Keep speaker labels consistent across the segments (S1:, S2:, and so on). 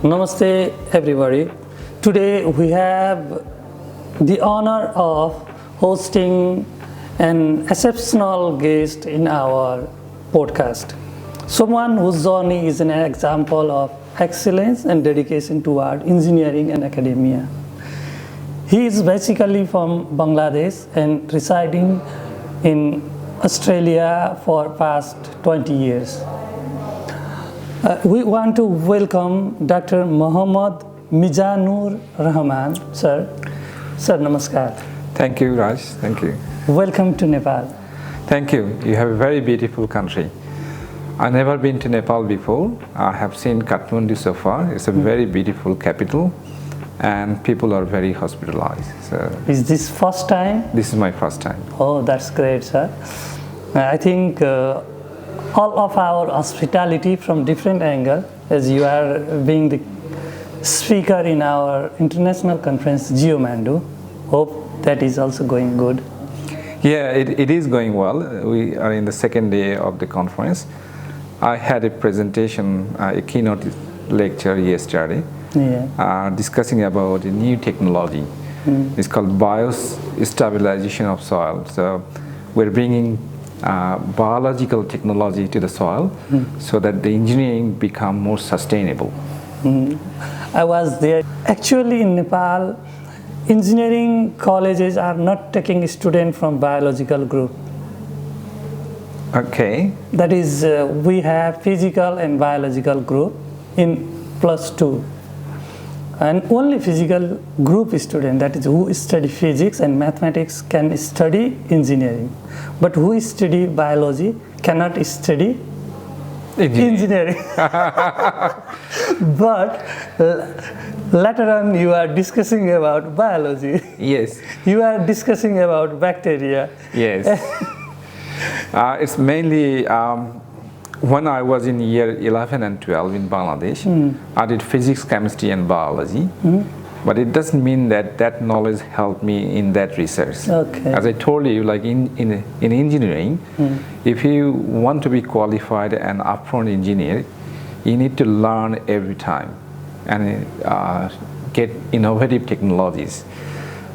S1: Namaste everybody. Today we have the honor of hosting an exceptional guest in our podcast. Someone whose journey is an example of excellence and dedication toward engineering and academia. He is basically from Bangladesh and residing in Australia for past 20 years. We want to welcome Dr. Mohammad Mizanur Rahman, sir. Sir, namaskar.
S2: Thank you, Raj. Thank you.
S1: Welcome to Nepal.
S2: Thank you. You have a very beautiful country. I've never been to Nepal before. I have seen Kathmandu so far. It's a very beautiful capital, and people are very hospitalized. So
S1: Is this first time?
S2: this is my first time.
S1: Oh, that's great, sir. I think all of our hospitality from different angle, as you are being the speaker in our international conference, Geomandu. Hope that is also going good.
S2: Yeah, it is going well. We are in the second day of the conference. I had a presentation, a keynote lecture yesterday, discussing about a new technology. It's called biostabilization of soil. So we're bringing biological technology to the soil so that the engineering become more sustainable.
S1: I was there. Actually, in Nepal, engineering colleges are not taking students from biological group.
S2: Okay.
S1: That is, we have physical and biological group in +2. And only physical group student, that is who study physics and mathematics, can study engineering. But who study biology cannot study engineering. But later on you are discussing about biology.
S2: Yes.
S1: You are discussing about bacteria.
S2: Yes. It's mainly when I was in year 11 and 12 in Bangladesh, I did physics, chemistry and biology. But it doesn't mean that that knowledge helped me in that research.
S1: Okay.
S2: As I told you, like in engineering, if you want to be qualified and upfront engineer, you need to learn every time and get innovative technologies.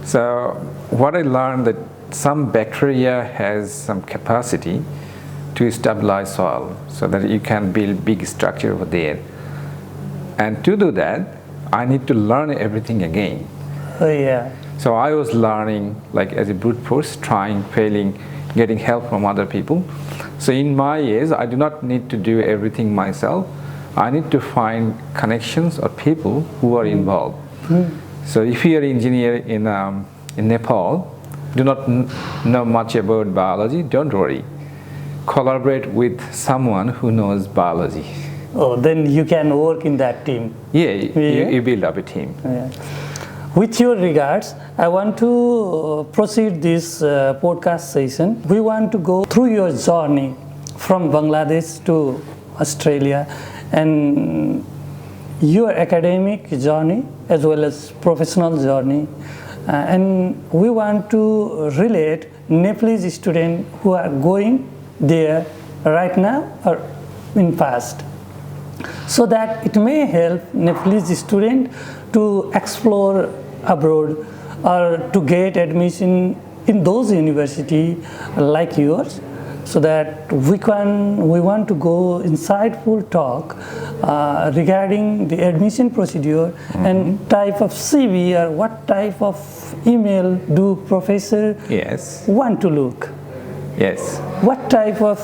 S2: So what I learned that some bacteria has some capacity to stabilize soil so that you can build big structure over there. And to do that, I need to learn everything again.
S1: Oh yeah.
S2: So I was learning like as a brute force, trying, failing, getting help from other people. So in my years, I do not need to do everything myself. I need to find connections or people who are involved. So if you are an engineer in Nepal, do not know much about biology, don't worry. Collaborate with someone who knows biology.
S1: Oh, then you can work in that team.
S2: Yeah, you build up a team.
S1: Yeah. With your regards, I want to proceed this podcast session. We want to go through your journey from Bangladesh to Australia and your academic journey as well as professional journey. And we want to relate Nepalese students who are going there right now or in past, so that it may help Nepalese students to explore abroad or to get admission in those universities like yours, so that we want to go insightful talk regarding the admission procedure and type of CV or what type of email do professor want to look.
S2: Yes.
S1: What type of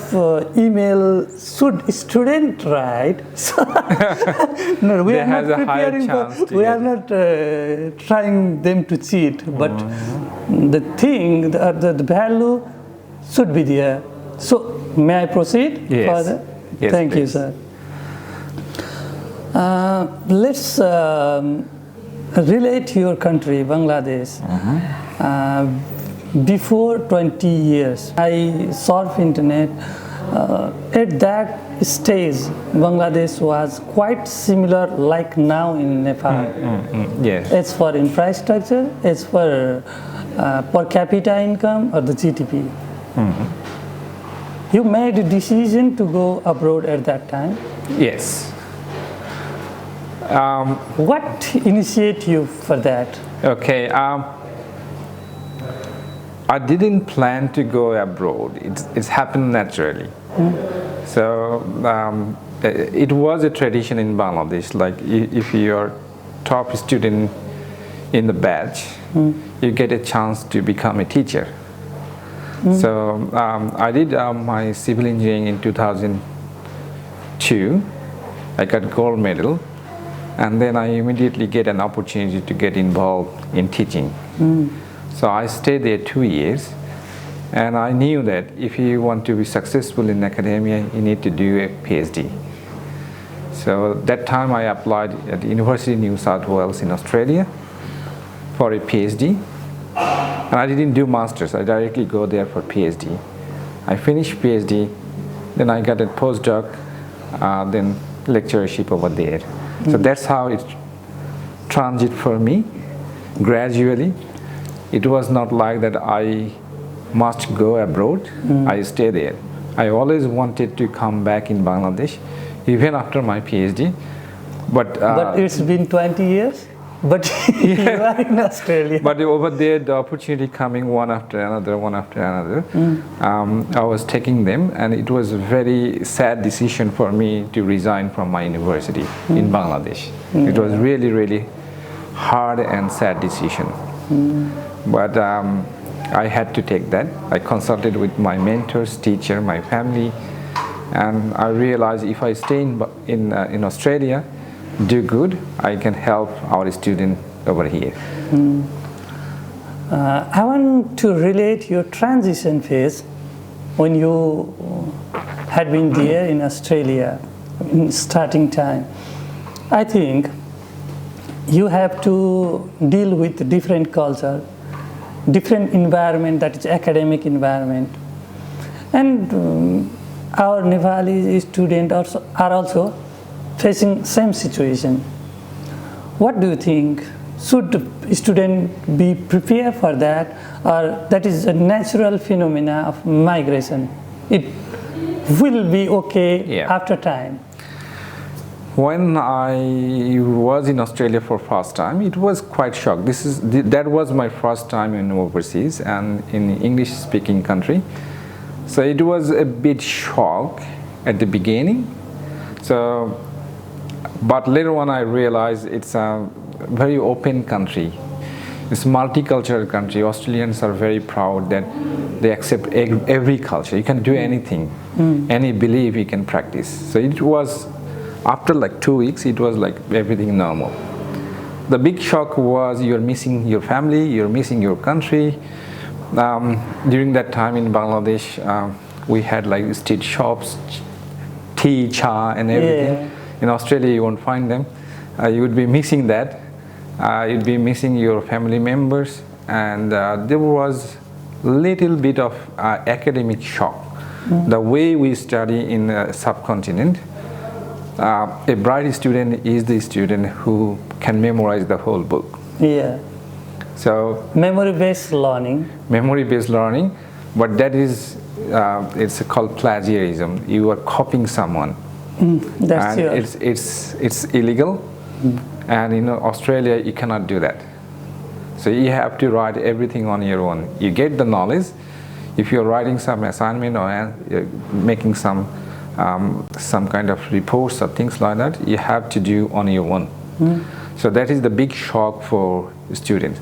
S1: email should student write? No, we are not preparing for. We are not trying them to cheat, but the thing, the value should be there. So, may I proceed further?
S2: Yes,
S1: Thank
S2: please.
S1: you, sir. Let's relate your country, Bangladesh. Before 20 years, I surf internet. At that stage, Bangladesh was quite similar like now in Nepal.
S2: Yes.
S1: As for infrastructure, as for per capita income or the GDP. You made a decision to go abroad at that time.
S2: Yes.
S1: What initiated you for that?
S2: Okay. I didn't plan to go abroad. It's happened naturally. So it was a tradition in Bangladesh. Like if you're top student in the batch, you get a chance to become a teacher. So I did my civil engineering in 2002. I got gold medal, and then I immediately get an opportunity to get involved in teaching. So I stayed there 2 years, and I knew that if you want to be successful in academia, you need to do a PhD. So that time I applied at the University of New South Wales in Australia for a PhD. And I didn't do masters, I directly go there for PhD. I finished PhD, then I got a postdoc, then lecturership over there. So that's how it transit for me, gradually. It was not like that I must go abroad, I stay there. I always wanted to come back in Bangladesh, even after my PhD. But
S1: it's been 20 years? But you are in Australia.
S2: But over there, the opportunity coming one after another. I was taking them, and it was a very sad decision for me to resign from my university in Bangladesh. It was really, really hard and sad decision. But I had to take that. I consulted with my mentors, teacher, my family, and I realized if I stay in Australia, do good, I can help our student over here.
S1: I want to relate your transition phase when you had been there in Australia in starting time. I think you have to deal with different culture, different environment, that is academic environment. And our Nepali students are also facing same situation. What do you think? Should student be prepared for that, or that is a natural phenomena of migration? It will be okay after time.
S2: When I was in Australia for first time, it was quite shocked. That was my first time in overseas and in English-speaking country. So it was a bit shock at the beginning. But later on I realized it's a very open country. It's a multicultural country. Australians are very proud that they accept every culture. You can do anything, any belief you can practice. So it was, after like 2 weeks, it was like everything normal. The big shock was you're missing your family, you're missing your country. During that time in Bangladesh, we had like street shops, tea, cha, and everything.
S1: Yeah.
S2: In Australia, you won't find them. You would be missing that. You'd be missing your family members, and there was little bit of academic shock. The way we study in the subcontinent, a bright student is the student who can memorize the whole book.
S1: Yeah.
S2: So
S1: memory-based learning.
S2: Memory-based learning, but that is it's called plagiarism. You are copying someone.
S1: That's
S2: and it's illegal, and in Australia you cannot do that. So you have to write everything on your own. You get the knowledge. If you're writing some assignment or making some kind of reports or things like that, you have to do on your own. So that is the big shock for students.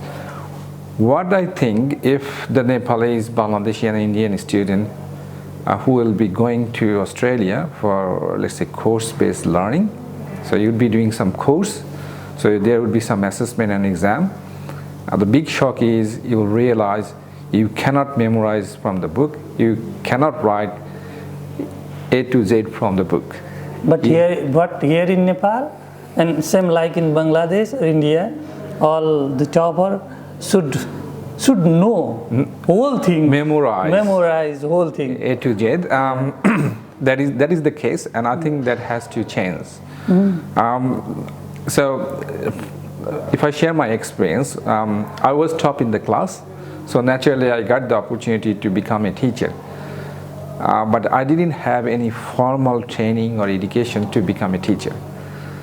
S2: What I think, if the Nepalese, Bangladeshi and Indian student who will be going to Australia for, let's say, course-based learning. So you'll be doing some course. So there will be some assessment and exam. The big shock is you will realize you cannot memorize from the book. You cannot write A to Z from the book.
S1: But here in Nepal, and same like in Bangladesh or India, all the topper should know whole thing. Memorize whole thing.
S2: A to Z. That is the case, and I think that has to change. So if I share my experience, I was top in the class, so naturally I got the opportunity to become a teacher. But I didn't have any formal training or education to become a teacher.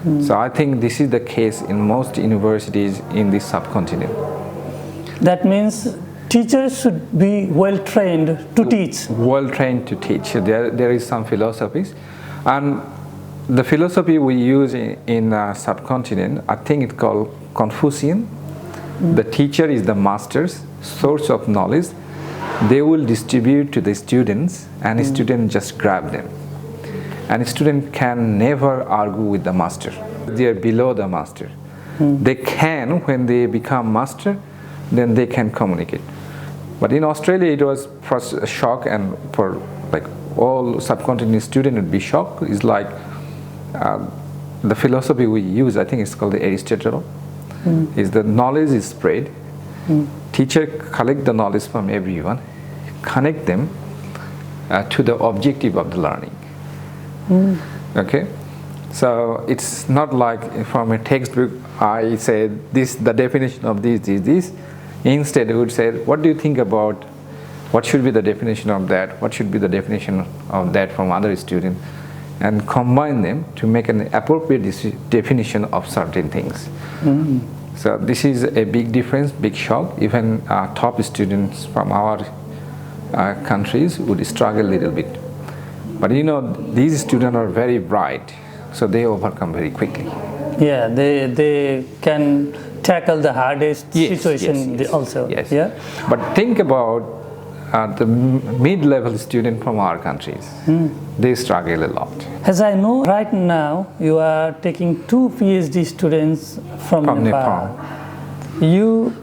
S2: So I think this is the case in most universities in this subcontinent.
S1: That means teachers should be well trained to teach.
S2: Well trained to teach. There is some philosophies, and the philosophy we use in subcontinent, I think it's called Confucian. The teacher is the master's source of knowledge. They will distribute to the students, and the student just grab them. And a student can never argue with the master. They are below the master. They can, when they become master, then they can communicate. But in Australia, it was first a shock, and for like all subcontinent students would be shocked. It's like the philosophy we use, I think it's called the Aristotle, is the knowledge is spread. Teacher collect the knowledge from everyone, connect them to the objective of the learning. Okay, so it's not like from a textbook I said this, the definition of this. Instead, I would say, what do you think about what should be the definition of that? What should be the definition of that from other students? And combine them to make an appropriate definition of certain things. So this is a big difference, big shock. Even top students from our countries would struggle a little bit. But you know, these students are very bright, so they overcome very quickly.
S1: Yeah, they can tackle the hardest situation
S2: yes.
S1: also.
S2: Yes.
S1: Yeah.
S2: But think about the mid-level student from our countries. They struggle a lot.
S1: As I know, right now you are taking 2 PhD students from Nepal. You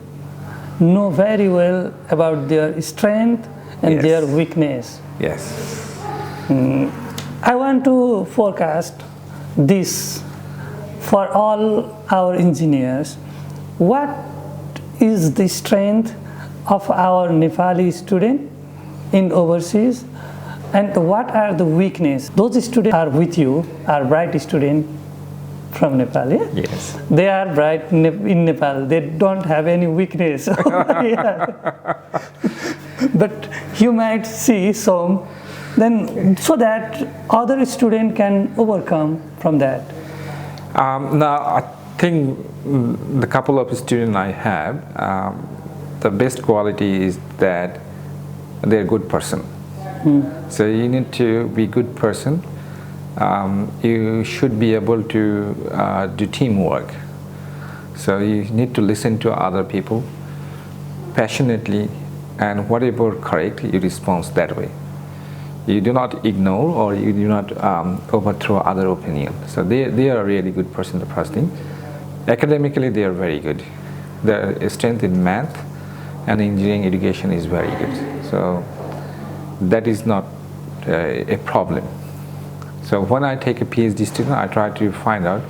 S1: know very well about their strength and their weakness.
S2: Yes.
S1: I want to forecast this for all our engineers. What is the strength of our Nepali student in overseas, and what are the weaknesses? Those students are with you, are bright students from Nepal, yeah?
S2: Yes.
S1: They are bright in Nepal. They don't have any weakness. But you might see some, then so that other student can overcome from that.
S2: Now, I think the couple of students I have, the best quality is that they're a good person. So you need to be a good person. You should be able to do teamwork. So you need to listen to other people passionately, and whatever correct, you respond that way. You do not ignore or you do not overthrow other opinions. So they are a really good person, the first thing. Academically, they are very good. Their strength in math and engineering education is very good. So that is not a problem. So when I take a PhD student, I try to find out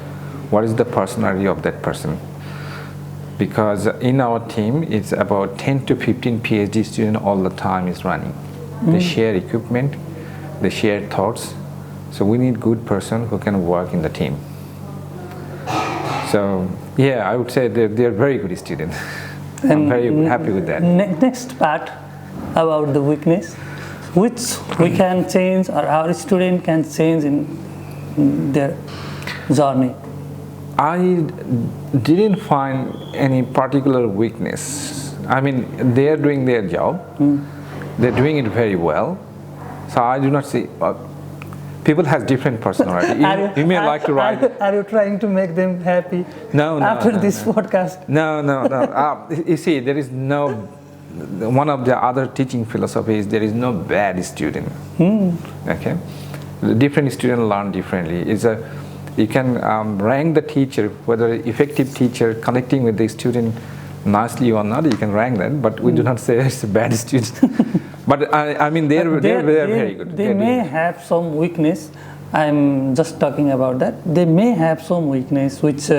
S2: what is the personality of that person. Because in our team, it's about 10 to 15 PhD students all the time is running. They share equipment, they share thoughts. So we need good person who can work in the team. So yeah, I would say they're very good students. I'm very happy with that.
S1: Next part about the weakness, which we can change or our student can change in their journey.
S2: I didn't find any particular weakness. I mean, they are doing their job. They're doing it very well. So I do not see. People have different personality. You may like to write.
S1: Are you trying to make them happy?
S2: No.
S1: After this podcast.
S2: No. You see, there is no. One of the other teaching philosophies, there is no bad student. Okay, the different students learn differently. You can rank the teacher, whether effective teacher connecting with the student nicely or not. You can rank that, but we do not say it's a bad student. But I mean, they're very good.
S1: They may have some weakness. I'm just talking about that. They may have some weakness which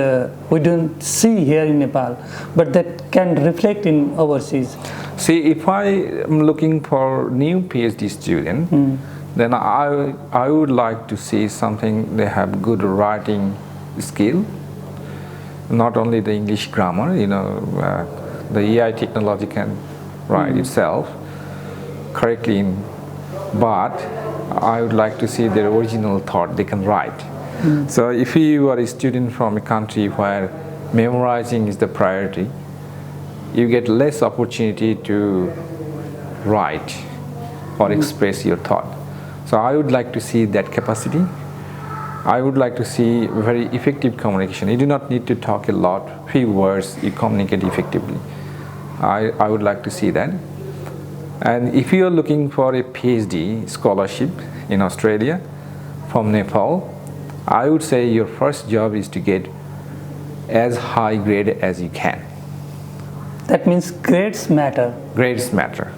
S1: we don't see here in Nepal, but that can reflect in overseas.
S2: See, if I am looking for new PhD student, then I would like to see something. They have good writing skill, not only the English grammar. You know, the AI technology can write itself correctly, but I would like to see their original thought they can write. So if you are a student from a country where memorizing is the priority, you get less opportunity to write or express your thought. So I would like to see that capacity. I would like to see very effective communication. You do not need to talk a lot, few words, you communicate effectively. I would like to see that. And if you are looking for a PhD scholarship in Australia from Nepal, I would say your first job is to get as high grade as you can.
S1: That means grades matter.
S2: Grades matter.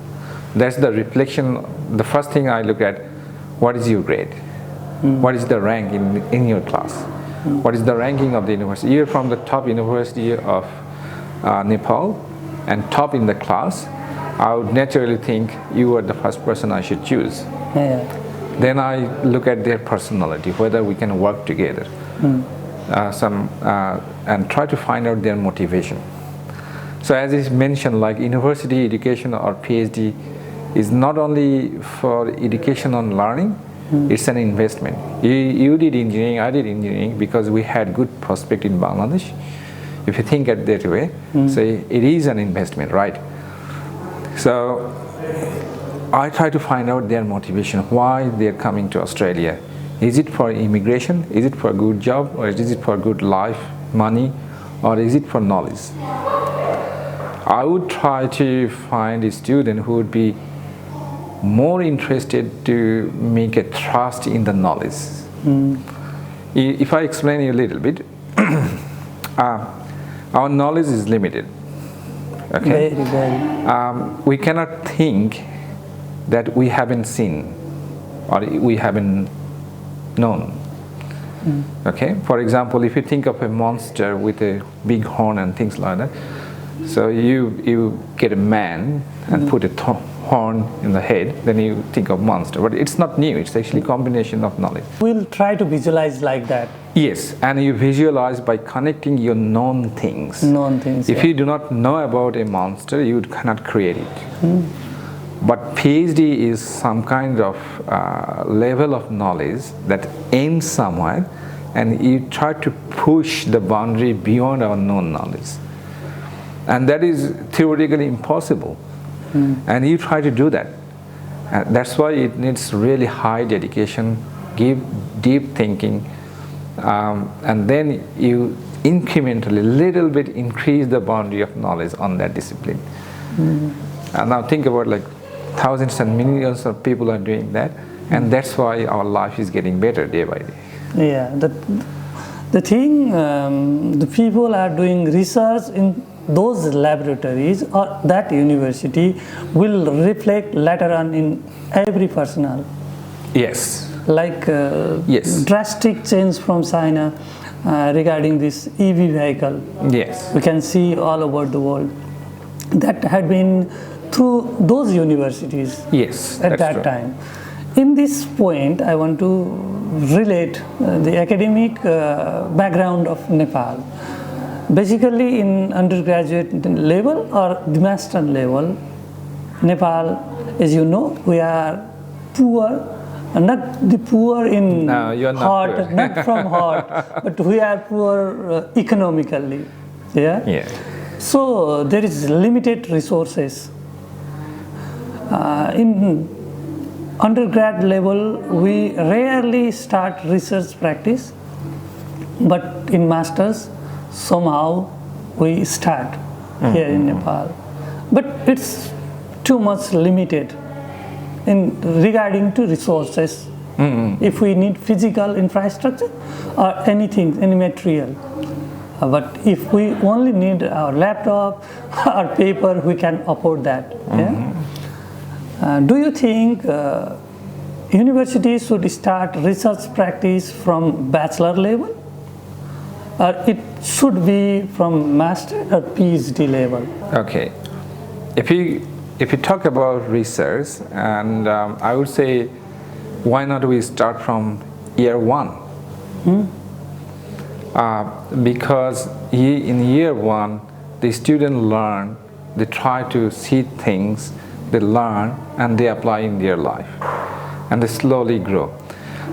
S2: That's the reflection. The first thing I look at, what is your grade? What is the rank in your class? What is the ranking of the university? You're from the top university of Nepal and top in the class. I would naturally think you are the first person I should choose.
S1: Yeah.
S2: Then I look at their personality, whether we can work together, and try to find out their motivation. So as is mentioned, like university education or PhD is not only for education on learning, it's an investment. You did engineering, I did engineering because we had good prospect in Bangladesh. If you think it that way, so it is an investment, right? So I try to find out their motivation, why they're coming to Australia. Is it for immigration? Is it for a good job? Or is it for good life, money? Or is it for knowledge? I would try to find a student who would be more interested to make a trust in the knowledge. If I explain you a little bit, our knowledge is limited. Okay?
S1: Very, very.
S2: We cannot think that we haven't seen or we haven't known. Okay? For example, if you think of a monster with a big horn and things like that, so you get a man and put a horn in the head, then you think of monster. But it's not new, it's actually a combination of knowledge.
S1: We'll try to visualize like that.
S2: Yes, and you visualize by connecting your known things.
S1: Known things.
S2: If you do not know about a monster, you cannot create it. But PhD is some kind of level of knowledge that ends somewhere, and you try to push the boundary beyond our known knowledge. And that is theoretically impossible. And you try to do that. That's why it needs really high dedication, deep thinking, and then you incrementally, little bit increase the boundary of knowledge on that discipline. And now think about like thousands and millions of people are doing that, and that's why our life is getting better day by day.
S1: Yeah, the thing, the people are doing research in those laboratories or that university will reflect later on in every personnel.
S2: Yes.
S1: Like
S2: Yes.
S1: drastic change from China regarding this EV vehicle.
S2: Yes.
S1: We can see all over the world. That had been through those universities
S2: Yes.
S1: at
S2: that's
S1: that
S2: true.
S1: time. In this point, I want to relate the academic background of Nepal. Basically, in undergraduate level or the master level, Nepal, as you know, we are poor, not the poor in
S2: No, you're not
S1: heart,
S2: poor.
S1: not from heart, but we are poor economically. Yeah?
S2: Yeah.
S1: So there is limited resources. In undergrad level, we rarely start research practice, but in masters, somehow we start here in Nepal. But it's too much limited in regarding to resources. If we need physical infrastructure or anything, any material. But if we only need our laptop or paper, we can afford that. Yeah? Do you think universities should start research practice from bachelor level? Or it should be from master or PhD level?
S2: Okay. If you talk about research, and I would say, why not we start from year one? Because in year one, the student learn, they try to see things, they learn, and they apply in their life, and they slowly grow.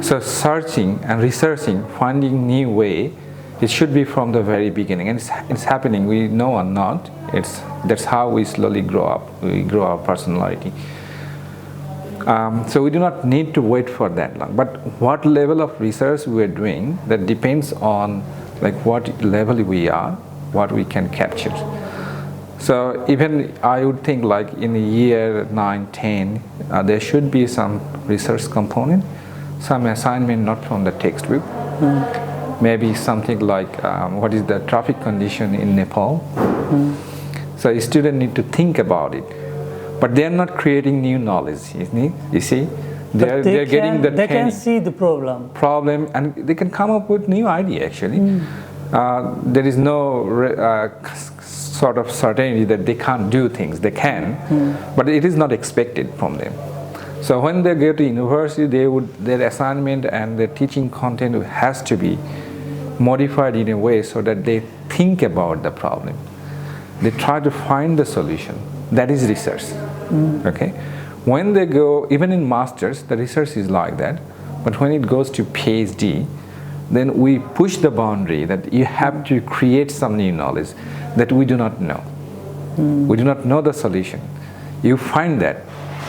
S2: So searching and researching, finding new way, it should be from the very beginning, and it's happening. We know or not. That's how we slowly grow up. We grow our personality. So we do not need to wait for that long. But what level of research we are doing, that depends on like what level we are, what we can capture. So even I would think like in the year 9, 10, there should be some research component, some assignment not from the textbook. Maybe something like what is the traffic condition in Nepal. So a student need to think about it. But they are not creating new knowledge, you see. They're getting the
S1: they can see the problem,
S2: and they can come up with new idea actually. There is no sort of certainty that they can't do things. They can, but it is not expected from them. So when they go to university, their assignment and their teaching content has to be modified in a way so that they think about the problem. They try to find the solution. That is research. Okay. When they go, even in masters, the research is like that. But when it goes to PhD, then we push the boundary that you have to create some new knowledge that we do not know. We do not know the solution. You find that.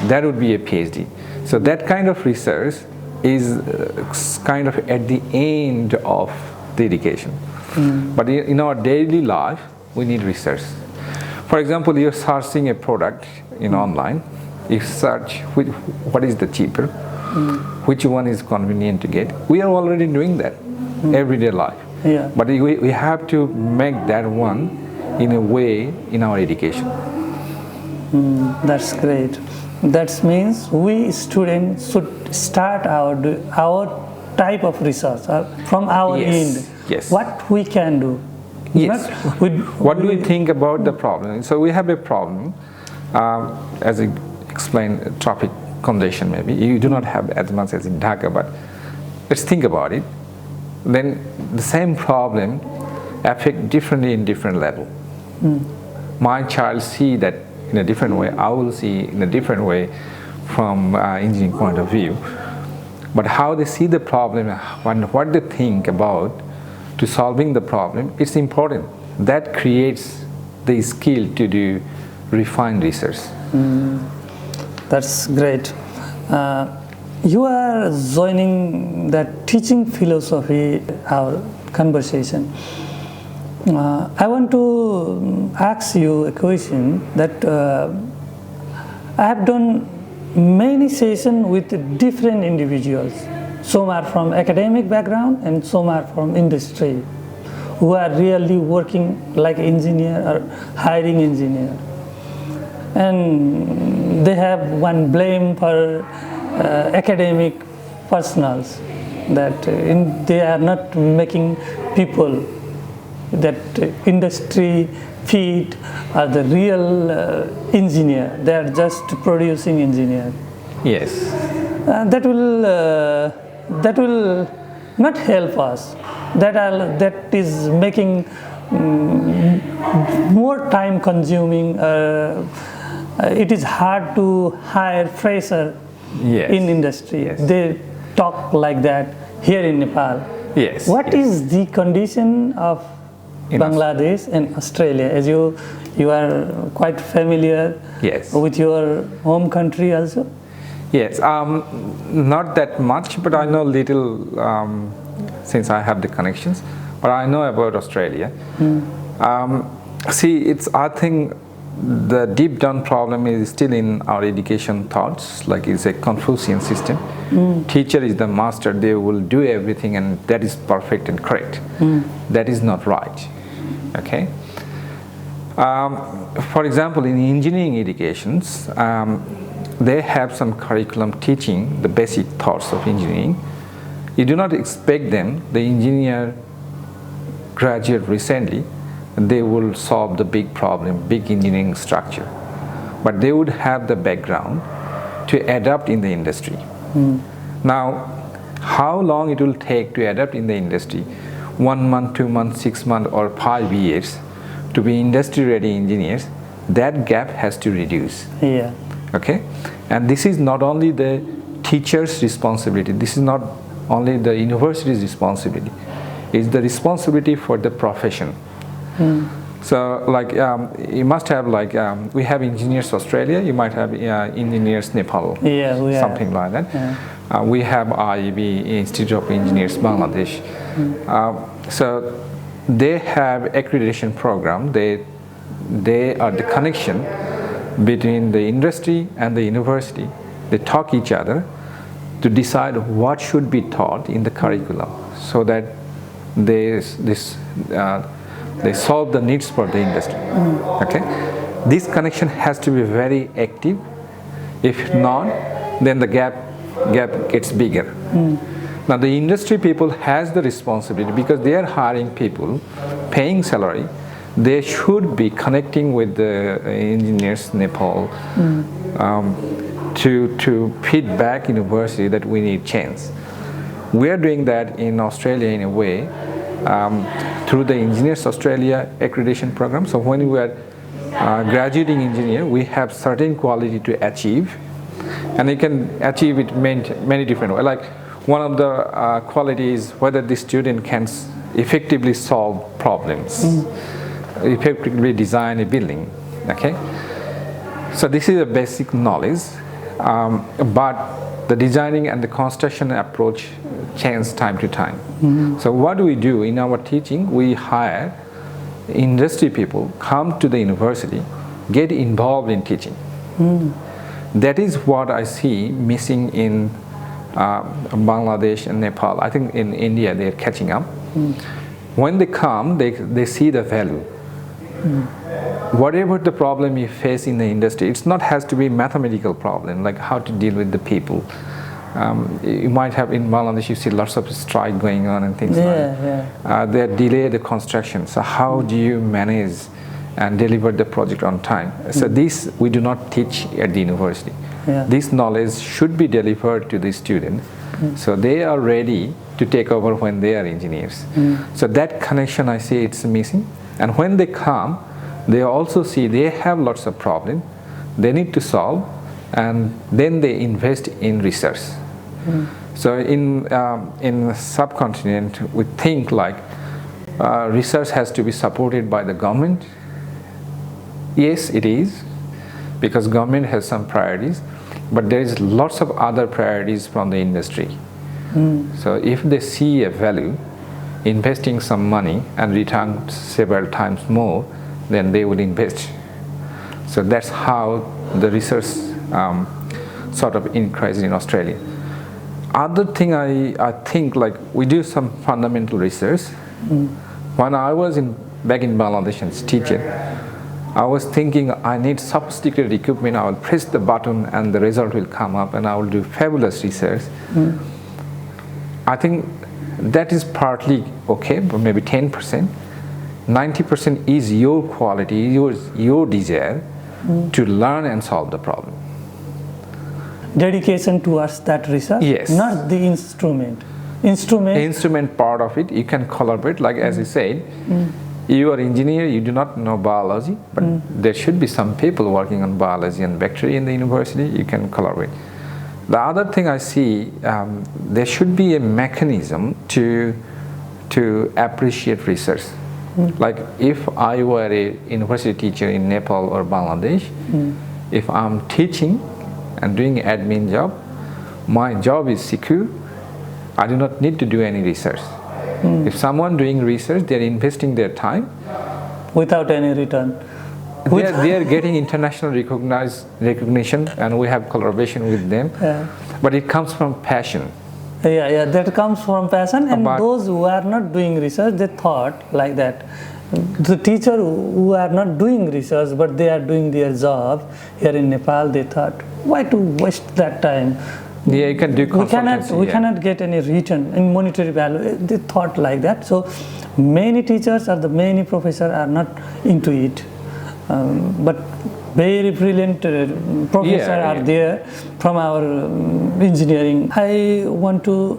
S2: That would be a PhD. So that kind of research is kind of at the end of the education. But in our daily life, we need research. For example, you're searching a product in online. You search what is the cheaper, which one is convenient to get. We are already doing that everyday life.
S1: Yeah.
S2: But we have to make that one in a way in our education.
S1: That's great. That means we students should start our type of research from our end.
S2: Yes.
S1: What we can do.
S2: Yes. What do we think about the problem? So we have a problem, as I explained, traffic congestion maybe. You do not have as much as in Dhaka, but let's think about it. Then the same problem affect differently in different level. My child see that in a different way. I will see in a different way from engineering point of view. But how they see the problem and what they think about to solving the problem, it's important. That creates the skill to do refined research.
S1: That's great. You are joining that teaching philosophy, our conversation. I want to ask you a question that I have done many sessions with different individuals. Some are from academic background and some are from industry, who are really working like engineer or hiring engineer. And they have one blame for academic personals, that they are not making people that industry feed are the real engineer. They are just producing engineer.
S2: Yes.
S1: That will not help us. That is making more time consuming. It is hard to hire fresher in industry.
S2: Yes.
S1: They talk like that here in Nepal.
S2: Yes.
S1: What is the condition of Bangladesh and Australia, as you are quite familiar with your home country also?
S2: Yes, not that much, but I know little since I have the connections, but I know about Australia. See, I think the deep down problem is still in our education thoughts, like it's a Confucian system. Teacher is the master, they will do everything and that is perfect and correct. That is not right. Okay. For example, in engineering educations, they have some curriculum teaching the basic thoughts of engineering. You do not expect them, the engineer graduate recently, they will solve the big problem, big engineering structure. But they would have the background to adapt in the industry. Now, how long it will take to adapt in the industry? 1 month, 2 months, 6 months, or 5 years to be industry-ready engineers, that gap has to reduce. Okay? And this is not only the teacher's responsibility, this is not only the university's responsibility. It's the responsibility for the profession. So like you must have like we have Engineers Australia, you might have Engineers Nepal, something like that. We have IEB, Institute of Engineers Bangladesh. So they have accreditation program. They are the connection between the industry and the university. They talk each other to decide what should be taught in the curriculum, so that they solve the needs for the industry. Okay, this connection has to be very active. If not, then the gap gets bigger. Now the industry people has the responsibility, because they are hiring people, paying salary. They should be connecting with the engineers Nepal to feedback university that we need change. We are doing that in Australia in a way through the Engineers Australia accreditation program. So when we are graduating engineer, we have certain quality to achieve, and you can achieve it many different ways. Like one of the qualities whether the student can effectively solve problems, effectively design a building. Okay, so this is a basic knowledge, but the designing and the construction approach change time to time. So what do we do in our teaching? We hire industry people, come to the university, get involved in teaching. That is what I see missing in Bangladesh and Nepal. I think in India they are catching up. When they come, they see the value. Whatever the problem you face in the industry, it's not has to be mathematical problem, like how to deal with the people. You might have in Bangladesh, you see lots of strike going on and things like that. They delay the construction. So how do you manage and deliver the project on time? So this we do not teach at the university. This knowledge should be delivered to the student, so they are ready to take over when they are engineers. So that connection I see it's missing. And when they come, they also see they have lots of problems they need to solve, and then they invest in research. So in subcontinent, we think like research has to be supported by the government. Yes, it is, because government has some priorities, but there is lots of other priorities from the industry. So if they see a value, investing some money and return several times more, then they will invest. So that's how the research sort of increases in Australia. Other thing I think, like we do some fundamental research. When I was back in Bangladesh as teacher, I was thinking I need sophisticated equipment. I will press the button and the result will come up, and I will do fabulous research. I think that is partly okay, but maybe 10%. 90% is your quality, your desire to learn and solve the problem.
S1: Dedication towards that research, not the instrument
S2: part of it. You can collaborate, like as I said, you are engineer, you do not know biology, but there should be some people working on biology and bacteria in the university. You can collaborate. The other thing I see, there should be a mechanism to appreciate research. Like if I were a university teacher in Nepal or Bangladesh, if I'm teaching and doing admin job, my job is secure. I do not need to do any research. If someone doing research, they're investing their time
S1: without any return.
S2: They are getting international recognition, and we have collaboration with them. But it comes from passion.
S1: That comes from passion. And those who are not doing research, they thought like that. The teacher who are not doing research, but they are doing their job here in Nepal, they thought, why to waste that time?
S2: You can do consultancy.
S1: We cannot get any return in monetary value. They thought like that. So many teachers or the many professors are not into it. But very brilliant professors are there from our engineering. I want to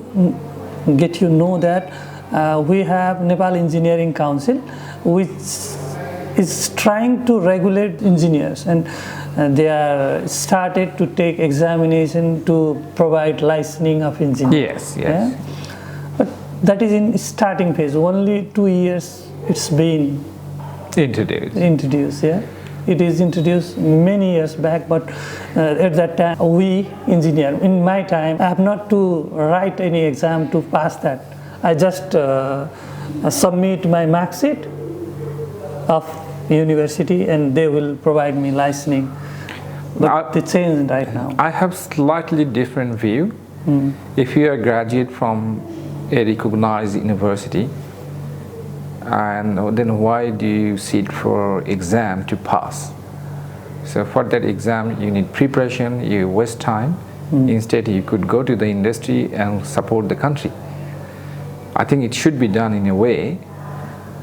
S1: get you know that we have Nepal Engineering Council, which is trying to regulate engineers, and they are started to take examination to provide licensing of engineers.
S2: Yes, yes.
S1: But that is in starting phase. Only 2 years it's been introduced. Yeah, it is introduced many years back, but at that time we engineer. In my time, I have not to write any exam to pass that. I just submit my mark sheet of university, and they will provide me licensing. But they changed right now.
S2: I have slightly different view. If you are a graduate from a recognized university, and then why do you sit for exam to pass? So for that exam you need preparation, you waste time. Instead you could go to the industry and support the country. I think it should be done in a way.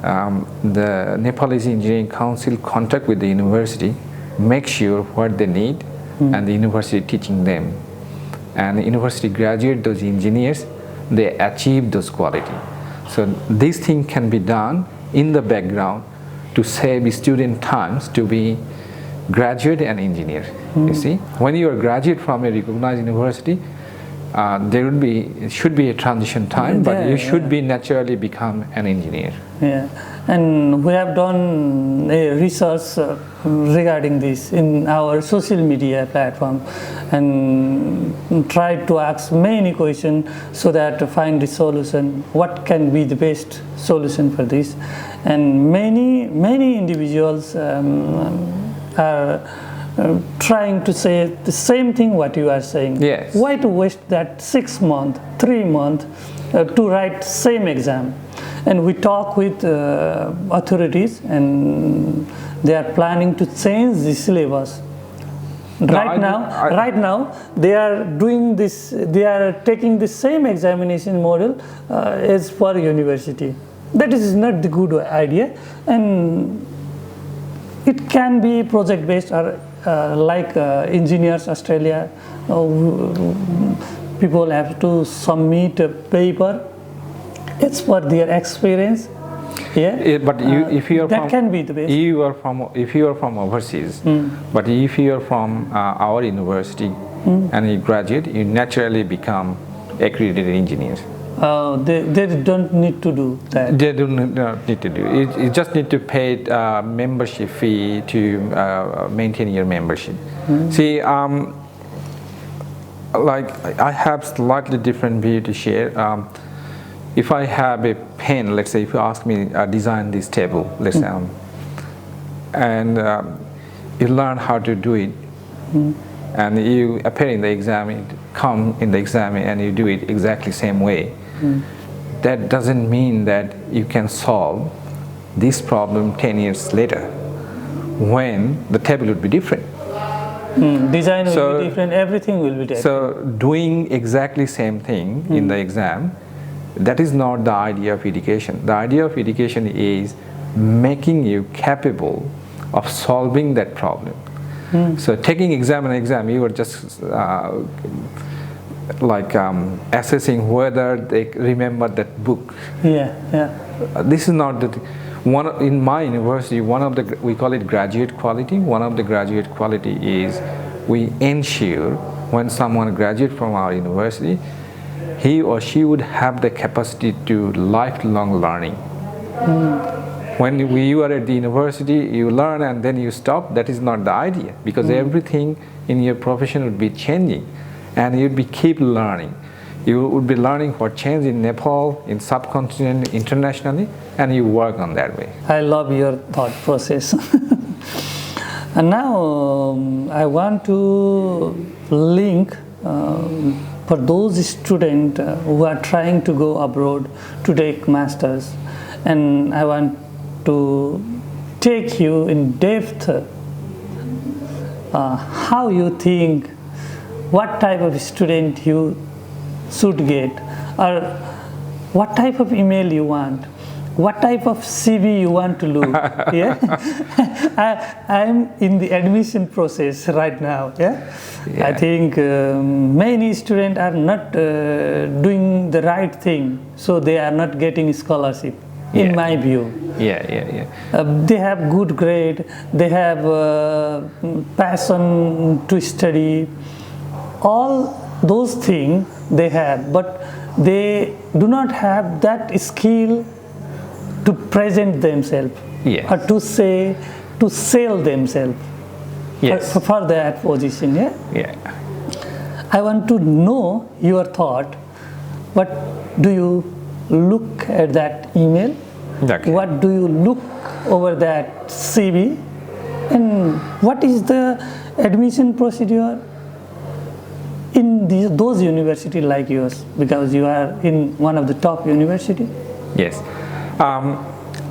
S2: The Nepalese Engineering Council contact with the university, make sure what they need, and the university teaching them. And the university graduate those engineers, they achieve those quality. So this thing can be done in the background to save student times to be graduate and engineer. You see, when you are graduate from a recognized university, there should be a transition time, but you should be naturally become an engineer.
S1: Yeah, and we have done a research regarding this in our social media platform, and tried to ask many questions so that to find the solution. What can be the best solution for this? And many individuals are trying to say the same thing what you are saying.
S2: Yes.
S1: Why to waste that 6 months, 3 months to write same exam? And we talk with authorities, and they are planning to change the syllabus. Right now, they are doing this. They are taking the same examination model as for university. That is not the good idea, and it can be project based or like Engineers Australia. People have to submit a paper. It's for their experience. Yeah.
S2: But if you are
S1: that can be the best.
S2: If you are from overseas, but if you are from our university and you graduate, you naturally become accredited engineers.
S1: They don't need to do that.
S2: They do not need to do it. You just need to pay membership fee to maintain your membership. See, like I have slightly different view to share. If I have a pen, let's say if you ask me design this table, let's say, and you learn how to do it, and you appear in the exam, it come in the exam, and you do it exactly same way. That doesn't mean that you can solve this problem 10 years later, when the table would be different.
S1: Design will be different, everything will be different.
S2: So doing exactly same thing in the exam, that is not the idea of education. The idea of education is making you capable of solving that problem. So taking exam, you are just assessing whether they remember that book. This is not the one in my university. One of the, we call it graduate quality. One of the graduate quality is we ensure when someone graduates from our university, he or she would have the capacity to lifelong learning. When you are at the university, you learn and then you stop. That is not the idea, because everything in your profession would be changing, and you'd be keep learning. You would be learning what changed in Nepal, in subcontinent, internationally, and you work on that way.
S1: I love your thought process. And now I want to link for those students who are trying to go abroad to take masters, and I want to take you in depth how you think, what type of student you should get, or what type of email you want, what type of CV you want to look. I am in the admission process right now. I think many students are not doing the right thing, so they are not getting scholarship. in my view. They have good grade, they have passion to study, all those things they have, but they do not have that skill to present themselves or to sell themselves for that position. I want to know your thought. What do you look at that email? What do you look over that CV? And what is the admission procedure in those universities like yours? Because you are in one of the top university.
S2: Yes.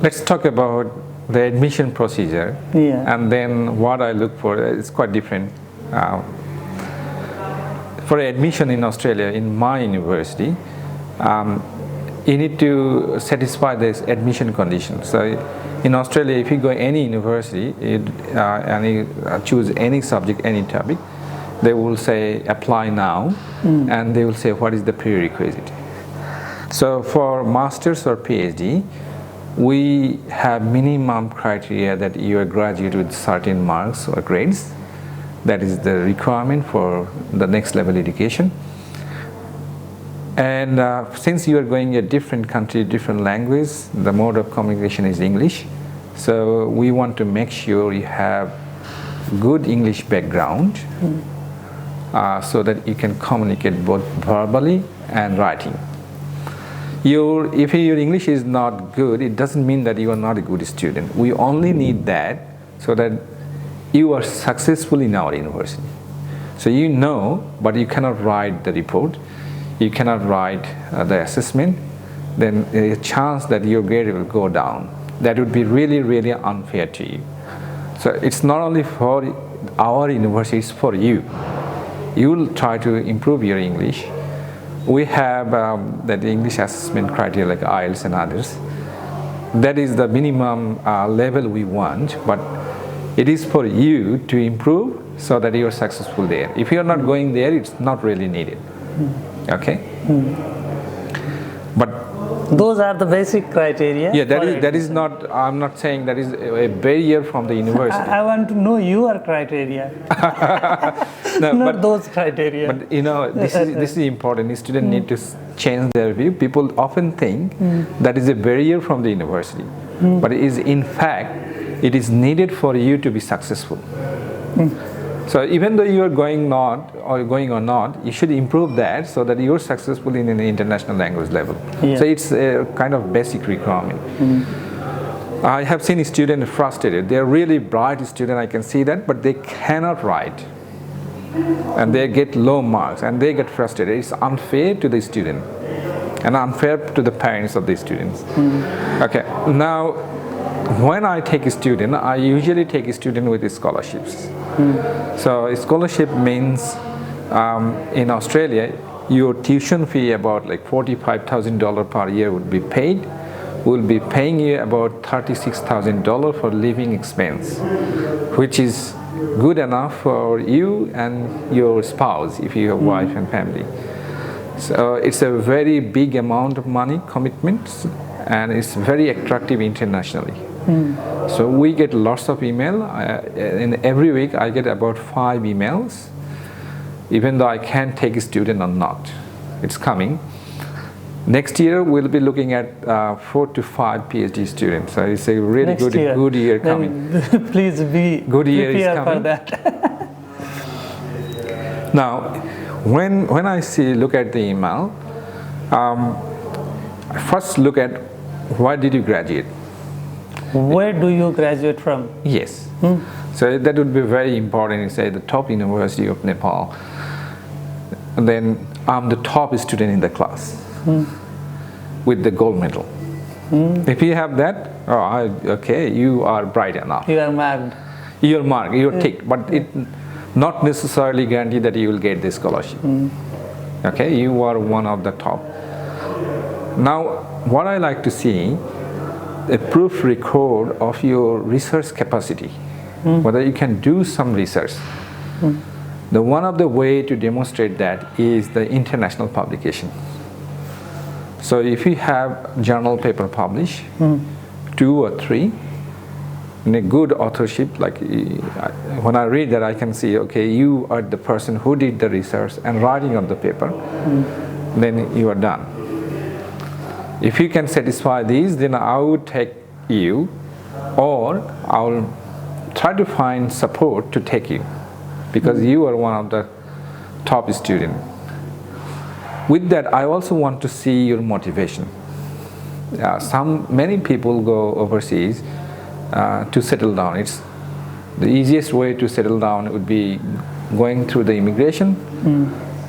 S2: Let's talk about the admission procedure. And then what I look for is quite different. For admission in Australia, in my university, you need to satisfy this admission condition. So in Australia, if you go any university and you choose any subject, any topic, they will say apply now, and they will say what is the prerequisite. So for masters or PhD, we have minimum criteria that you are graduate with certain marks or grades. That is the requirement for the next level education. And since you are going a different country, different language, the mode of communication is English. So we want to make sure you have good English background so that you can communicate both verbally and writing. If your English is not good, it doesn't mean that you are not a good student. We only need that so that you are successful in our university. So you know, but you cannot write the report, you cannot write the assessment, then a chance that your grade will go down. That would be really, really unfair to you. So it's not only for our university, it's for you. You will try to improve your English. We have the English assessment criteria like IELTS and others. That is the minimum level we want, but it is for you to improve so that you are successful there. If you are not going there, it's not really needed. Okay? But
S1: those are the basic criteria.
S2: Yeah, that is not, I'm not saying that is a barrier from the university.
S1: I want to know your criteria.
S2: No,
S1: not those criteria.
S2: But you know, this is important. Students need to change their view. People often think that is a barrier from the university. But it is, in fact, it is needed for you to be successful. So even though you are going or not, you should improve that so that you are successful in an international language level. So it's a kind of basic requirement. I have seen students frustrated. They are really bright students, I can see that, but they cannot write. And they get low marks and they get frustrated. It's unfair to the student and unfair to the parents of the students. Okay, now when I take a student, I usually take a student with scholarships. So a scholarship means in Australia, your tuition fee about like $45,000 per year would be paid. We'll be paying you about $36,000 for living expense, which is good enough for you and your spouse if you have wife and family. So it's a very big amount of money commitments, and it's very attractive internationally. So we get lots of email. In every week I get about 5 emails, even though I can't take a student or not. It's coming. Next year we'll be looking at 4 to 5 PhD students. So it's a really good year coming.
S1: Then please be
S2: good year is coming
S1: for that.
S2: Now, when I look at the email, I first look at why did you graduate?
S1: Where do you graduate from?
S2: Yes. So that would be very important. You say the top university of Nepal. And then I'm the top student in the class with the gold medal. If you have that, okay, you are bright enough.
S1: You are marked.
S2: You're marked, you're ticked, but it not necessarily guarantee that you will get the scholarship. Okay, you are one of the top. Now, what I like to see, a proof record of your research capacity, whether you can do some research. One of the way to demonstrate that is the international publication. So if you have journal paper published, 2 or 3, in a good authorship, like when I read that, I can see, okay, you are the person who did the research and writing on the paper, then you are done. If you can satisfy these, then I would take you, or I'll try to find support to take you, because you are one of the top students. With that, I also want to see your motivation. Many people go overseas to settle down. It's the easiest way to settle down would be going through the immigration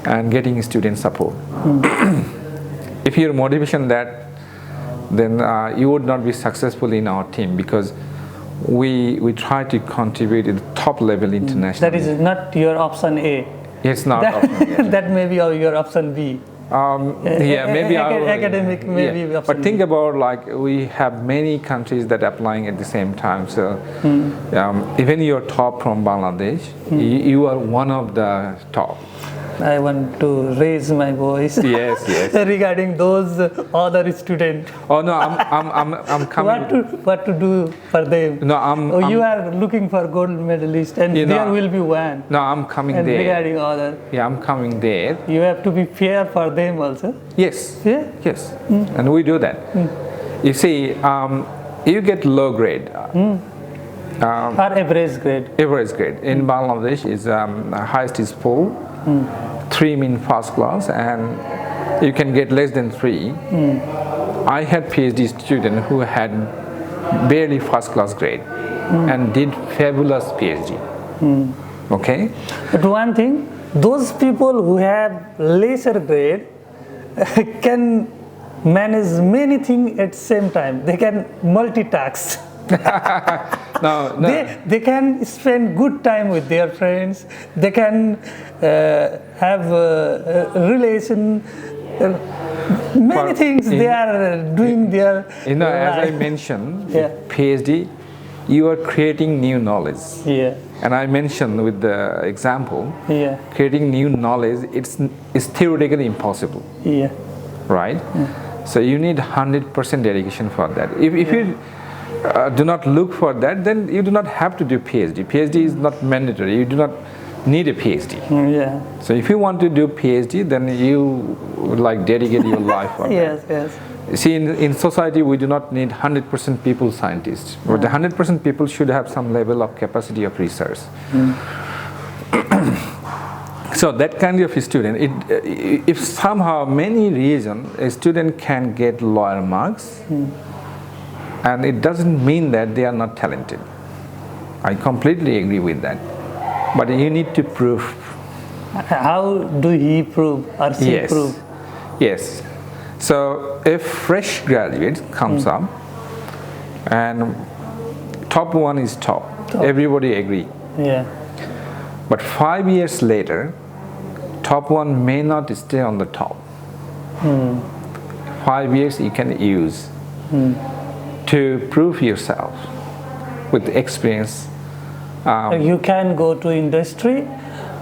S2: and getting student support. If your motivation that, then you would not be successful in our team, because we try to contribute at the top level internationally.
S1: That is not your option A.
S2: It's not option A.
S1: That may be your option B.
S2: Yeah, maybe
S1: academic maybe.
S2: Yeah. But think about, like, we have many countries that are applying at the same time. So even you're top from Bangladesh, you are one of the top.
S1: I want to raise my voice.
S2: Yes, yes.
S1: Regarding those other students.
S2: Oh no, I'm coming.
S1: What to do for them?
S2: No,
S1: you are looking for gold medalist, and there will be one.
S2: No, I'm coming
S1: and
S2: there.
S1: Regarding other.
S2: Yeah, I'm coming there.
S1: You have to be fair for them also.
S2: Yes.
S1: Yeah.
S2: Yes. And we do that. You see, you get low grade.
S1: Or average grade.
S2: Average grade in Bangladesh is highest is 4. 3 mean first class, and you can get less than 3. I had PhD student who had barely first class grade and did fabulous PhD. Okay?
S1: But one thing, those people who have lesser grade can manage many things at the same time. They can multitask.
S2: No.
S1: They can spend good time with their friends. They can have a relation. Many things they are doing their
S2: as I mentioned, PhD, you are creating new knowledge.
S1: Yeah.
S2: And I mentioned with the example,
S1: creating
S2: new knowledge, it's theoretically impossible.
S1: Yeah.
S2: Right? So you need 100% dedication for that. If you do not look for that, then you do not have to do PhD. PhD is not mandatory. You do not need a PhD.
S1: Yeah.
S2: So if you want to do PhD, then you would dedicate your life for
S1: yes,
S2: that.
S1: Yes.
S2: See, in society, we do not need 100% people scientists. But the 100% people should have some level of capacity of research. So that kind of a student, if somehow many reasons a student can get lower marks, and it doesn't mean that they are not talented. I completely agree with that. But you need to prove.
S1: How do he prove or she prove?
S2: Yes. So if fresh graduate comes up and top one is top. Everybody agree.
S1: Yeah.
S2: But 5 years later, top one may not stay on the top. 5 years you can use to prove yourself with experience.
S1: You can go to industry.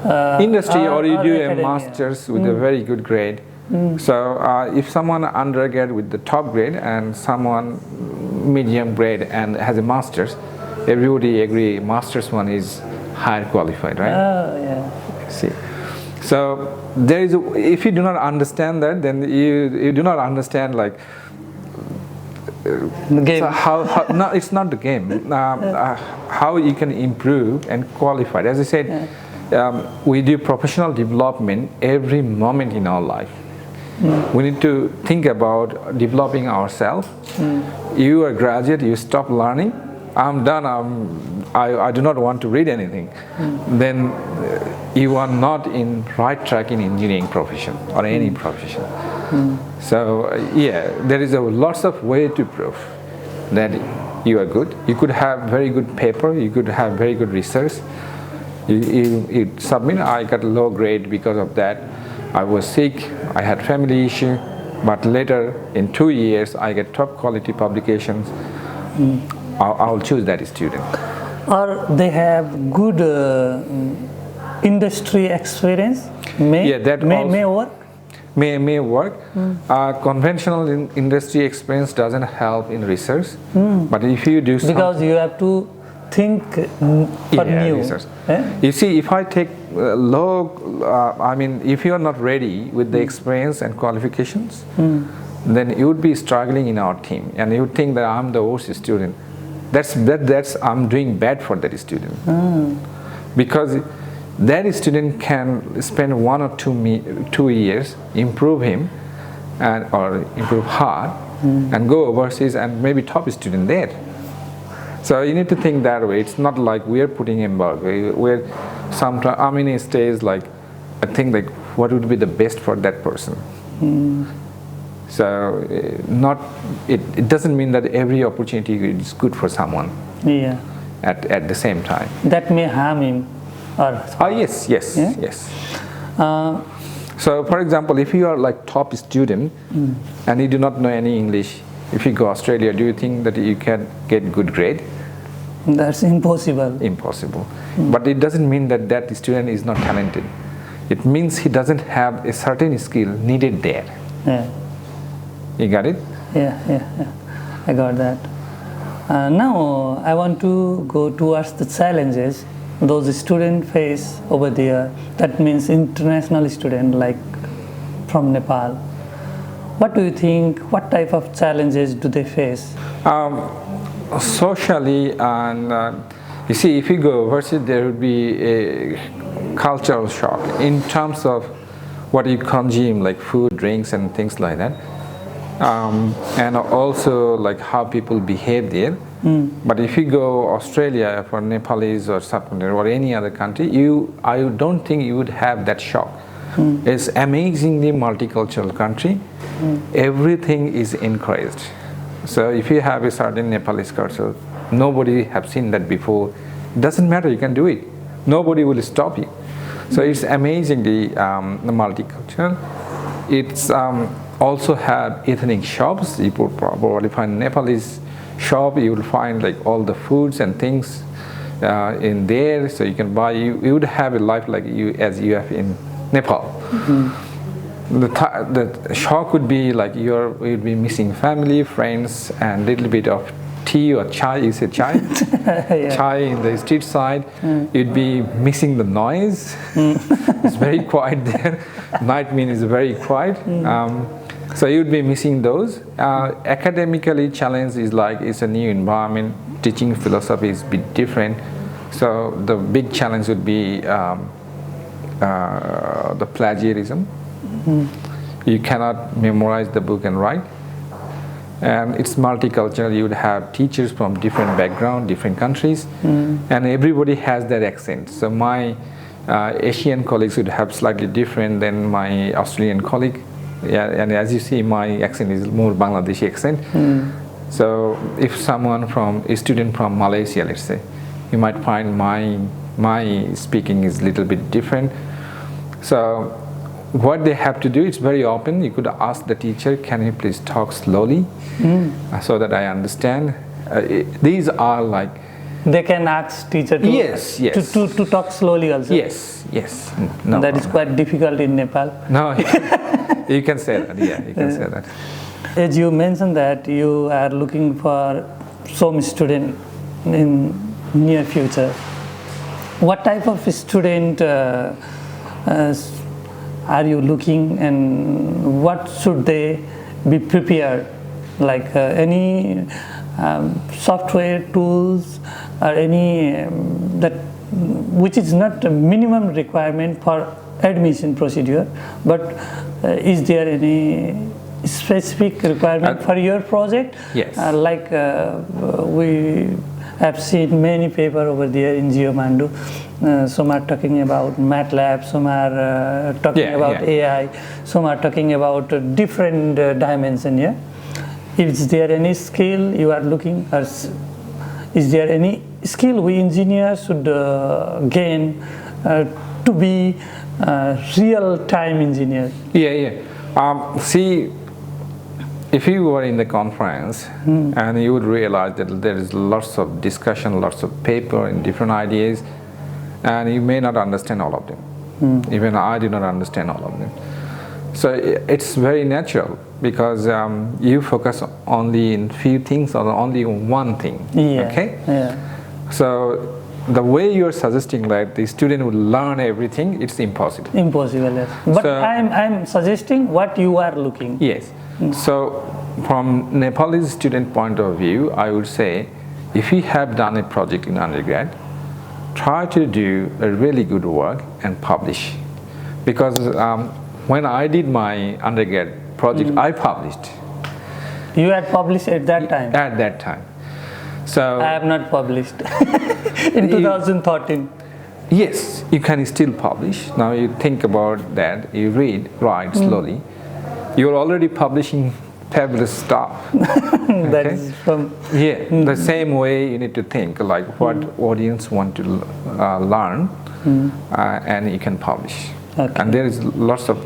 S2: Or you do a master's with a very good grade. So if someone undergrad with the top grade and someone medium grade and has a master's, everybody agree master's one is higher qualified, right?
S1: Oh, yeah.
S2: See. So there is if you do not understand that, then you do not understand
S1: the game.
S2: So no, it's not the game. How you can improve and qualify. As I said, we do professional development every moment in our life. We need to think about developing ourselves. You are a graduate, you stop learning. I'm done. I do not want to read anything. Then you are not in right track in engineering profession or any profession. So there is lots of way to prove that you are good. You could have very good paper. You could have very good research. You submit. I got a low grade because of that. I was sick. I had family issue. But later, in 2 years, I get top quality publications. I'll choose that student.
S1: Or they have good industry experience. May work.
S2: may work. Conventional industry experience doesn't help in research, but if you do
S1: because you have to think for new
S2: research. You see, if I take I mean, if you are not ready with the experience and qualifications, then you would be struggling in our team, and you would think that I'm the worst student. That's I'm doing bad for that student, because that student can spend 1 or 2 years, improve him, or improve her, and go overseas and maybe top student there. So you need to think that way. It's not like we're putting embargo. We're sometimes, I mean, it stays like, I think like what would be the best for that person. So it doesn't mean that every opportunity is good for someone.
S1: Yeah.
S2: At the same time.
S1: That may harm him.
S2: Yes. So for example, if you are like top student and you do not know any English, if you go Australia, do you think that you can get good grade?
S1: That's impossible.
S2: Impossible. But it doesn't mean that that student is not talented. It means he doesn't have a certain skill needed there.
S1: Yeah.
S2: You got it?
S1: Yeah. I got that. Now I want to go towards the challenges those students face over there. That means international student like from Nepal. What do you think? What type of challenges do they face?
S2: Socially, and you see, if you go overseas, there would be a cultural shock in terms of what you consume, like food, drinks, and things like that, and also like how people behave there. But if you go Australia for Nepalese or something or any other country, I don't think you would have that shock. It's amazingly multicultural country. Everything is encouraged. So if you have a certain Nepalese culture, nobody have seen that before. Doesn't matter, you can do it. Nobody will stop you. So it's amazingly multicultural. It's also have ethnic shops. You will probably find Nepalese shop. You will find like all the foods and things in there. So you can buy. You would have a life like as you have in Nepal. The shock would be like you'd be missing family, friends, and little bit of tea or chai. You say chai? Yeah. Chai in the street side. You'd be missing the noise. It's very quiet there. Night means very quiet. So you'd be missing those. Academically, challenge is like it's a new environment. Teaching philosophy is a bit different. So the big challenge would be the plagiarism. You cannot memorize the book and write. And it's multicultural. You would have teachers from different backgrounds, different countries, and everybody has their accent. So my Asian colleagues would have slightly different than my Australian colleague. Yeah, and as you see, my accent is more Bangladeshi accent. So if a student from Malaysia, let's say, you might find my speaking is a little bit different. So what they have to do, it's very open. You could ask the teacher, can you please talk slowly so that I understand. These are like...
S1: They can ask teacher to talk slowly also.
S2: Yes. No
S1: that problem. Is quite difficult in Nepal.
S2: No, you can say that, you can say that.
S1: As you mentioned that you are looking for some student in near future. What type of student are you looking, and what should they be prepared? Like any software tools or any that which is not a minimum requirement for admission procedure, but is there any specific requirement for your project?
S2: Yes.
S1: Like we have seen many papers over there in Geomandu. Some are talking about MATLAB, some are talking about AI, some are talking about different dimension. Yeah. Is there any skill you are looking, or is there any skill we engineers should gain to be real-time engineer? See, if you were in the conference and you would realize that there is lots of discussion, lots of paper and different ideas, and you may not understand all of them. Even I did not understand all of them.
S2: So it's very natural because you focus only in few things or only on one thing.
S1: Yeah.
S2: Okay.
S1: Yeah.
S2: So the way you're suggesting that the student will learn everything, it's impossible.
S1: Impossible, yes. But
S2: So-
S1: I'm suggesting what you are looking.
S2: Yes. So from Nepalese student point of view, I would say if you have done a project in undergrad, try to do a really good work and publish. Because when I did my undergrad project, I published
S1: You had published at that time.
S2: at that time. So
S1: I have not published in 2013.
S2: yes, you can still publish. Now you think about that, you read, write slowly. You're already publishing fabulous stuff.
S1: That
S2: Okay.
S1: is from
S2: Yeah, the same way you need to think, like what audience want to learn, and you can publish.
S1: Okay.
S2: And there is lots of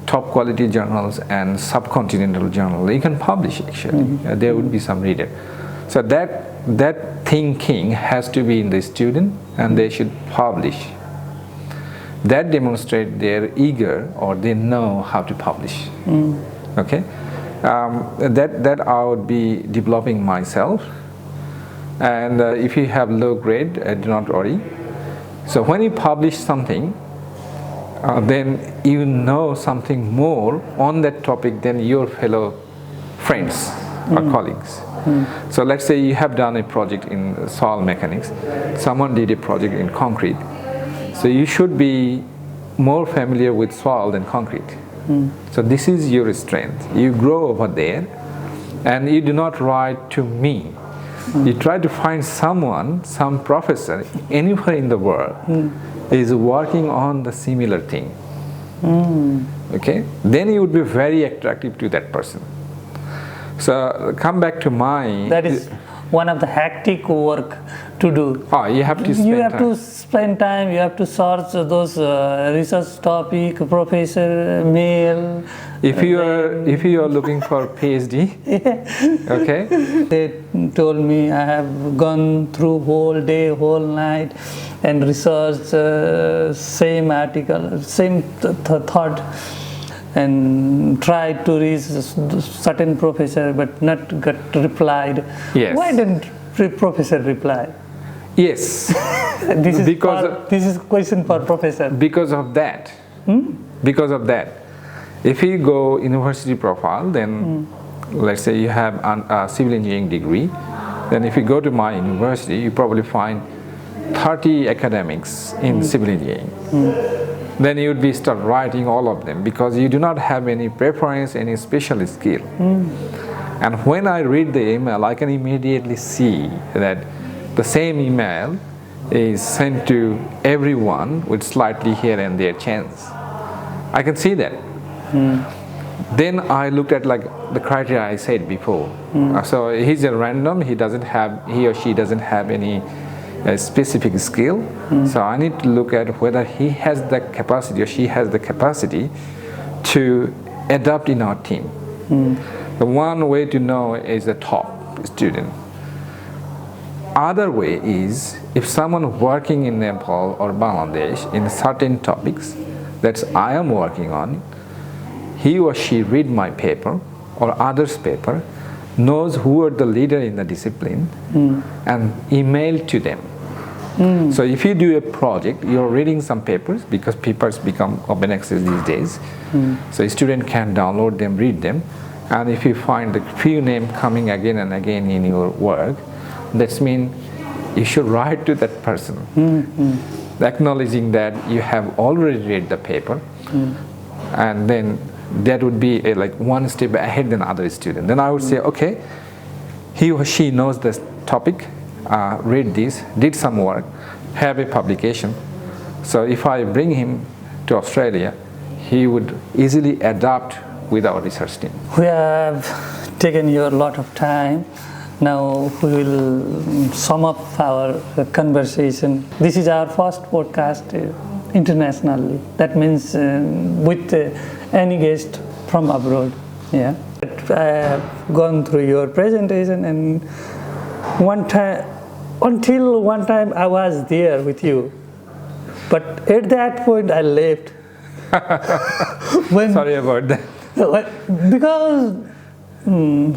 S2: top quality journals and subcontinental journals you can publish actually. There would be some reader. So that thinking has to be in the student, and they should publish. That demonstrates they're eager or they know how to publish. Okay, that I would be developing myself. And if you have low grade, do not worry. So when you publish something, then you know something more on that topic than your fellow friends or colleagues. So let's say you have done a project in soil mechanics, someone did a project in concrete. So you should be more familiar with soil than concrete. So this is your strength. You grow over there, and you do not write to me. You try to find someone, some professor anywhere in the world is working on the similar thing. Okay, then you would be very attractive to that person. So come back to my.
S1: that is one of the hectic work to do.
S2: Oh, you have to spend
S1: You have
S2: time.
S1: to spend time. You have to search those research topic, professor, mail.
S2: If you are looking for PhD, okay,
S1: They told me I have gone through whole day, whole night, and researched same article, same thought, and tried to reach certain professor, but not got replied.
S2: Yes.
S1: Why didn't professor reply?
S2: yes,
S1: This is
S2: Because
S1: this is question for professor.
S2: because of that. Because of that, if you go university profile, then let's say you have a civil engineering degree, then if you go to my university, you probably find 30 academics in civil engineering. Then you would be start writing all of them because you do not have any preference, any special skill. And when I read the email, I can immediately see that the same email is sent to everyone with slightly here and there chance. I can see that. Then I looked at like the criteria I said before. So he's a random. He or she doesn't have any specific skill. So I need to look at whether he has the capacity or she has the capacity to adapt in our team. The one way to know is the top student. Other way is if someone working in Nepal or Bangladesh in certain topics that I am working on, he or she read my paper or others' paper, knows who are the leader in the discipline, and email to them. So if you do a project, you're reading some papers because papers become open access these days. So a student can download them, read them, and if you find the few names coming again and again in your work, that means you should write to that person, acknowledging that you have already read the paper, and then that would be like one step ahead than other student. Then I would say, okay, he or she knows this topic, read this, did some work, have a publication. So if I bring him to Australia, he would easily adapt with our research team.
S1: We have taken you a lot of time. Now we will sum up our conversation. This is our first podcast internationally. That means with any guest from abroad. Yeah. But I have gone through your presentation, and until one time I was there with you. But at that point I left. when,
S2: Sorry about that.
S1: because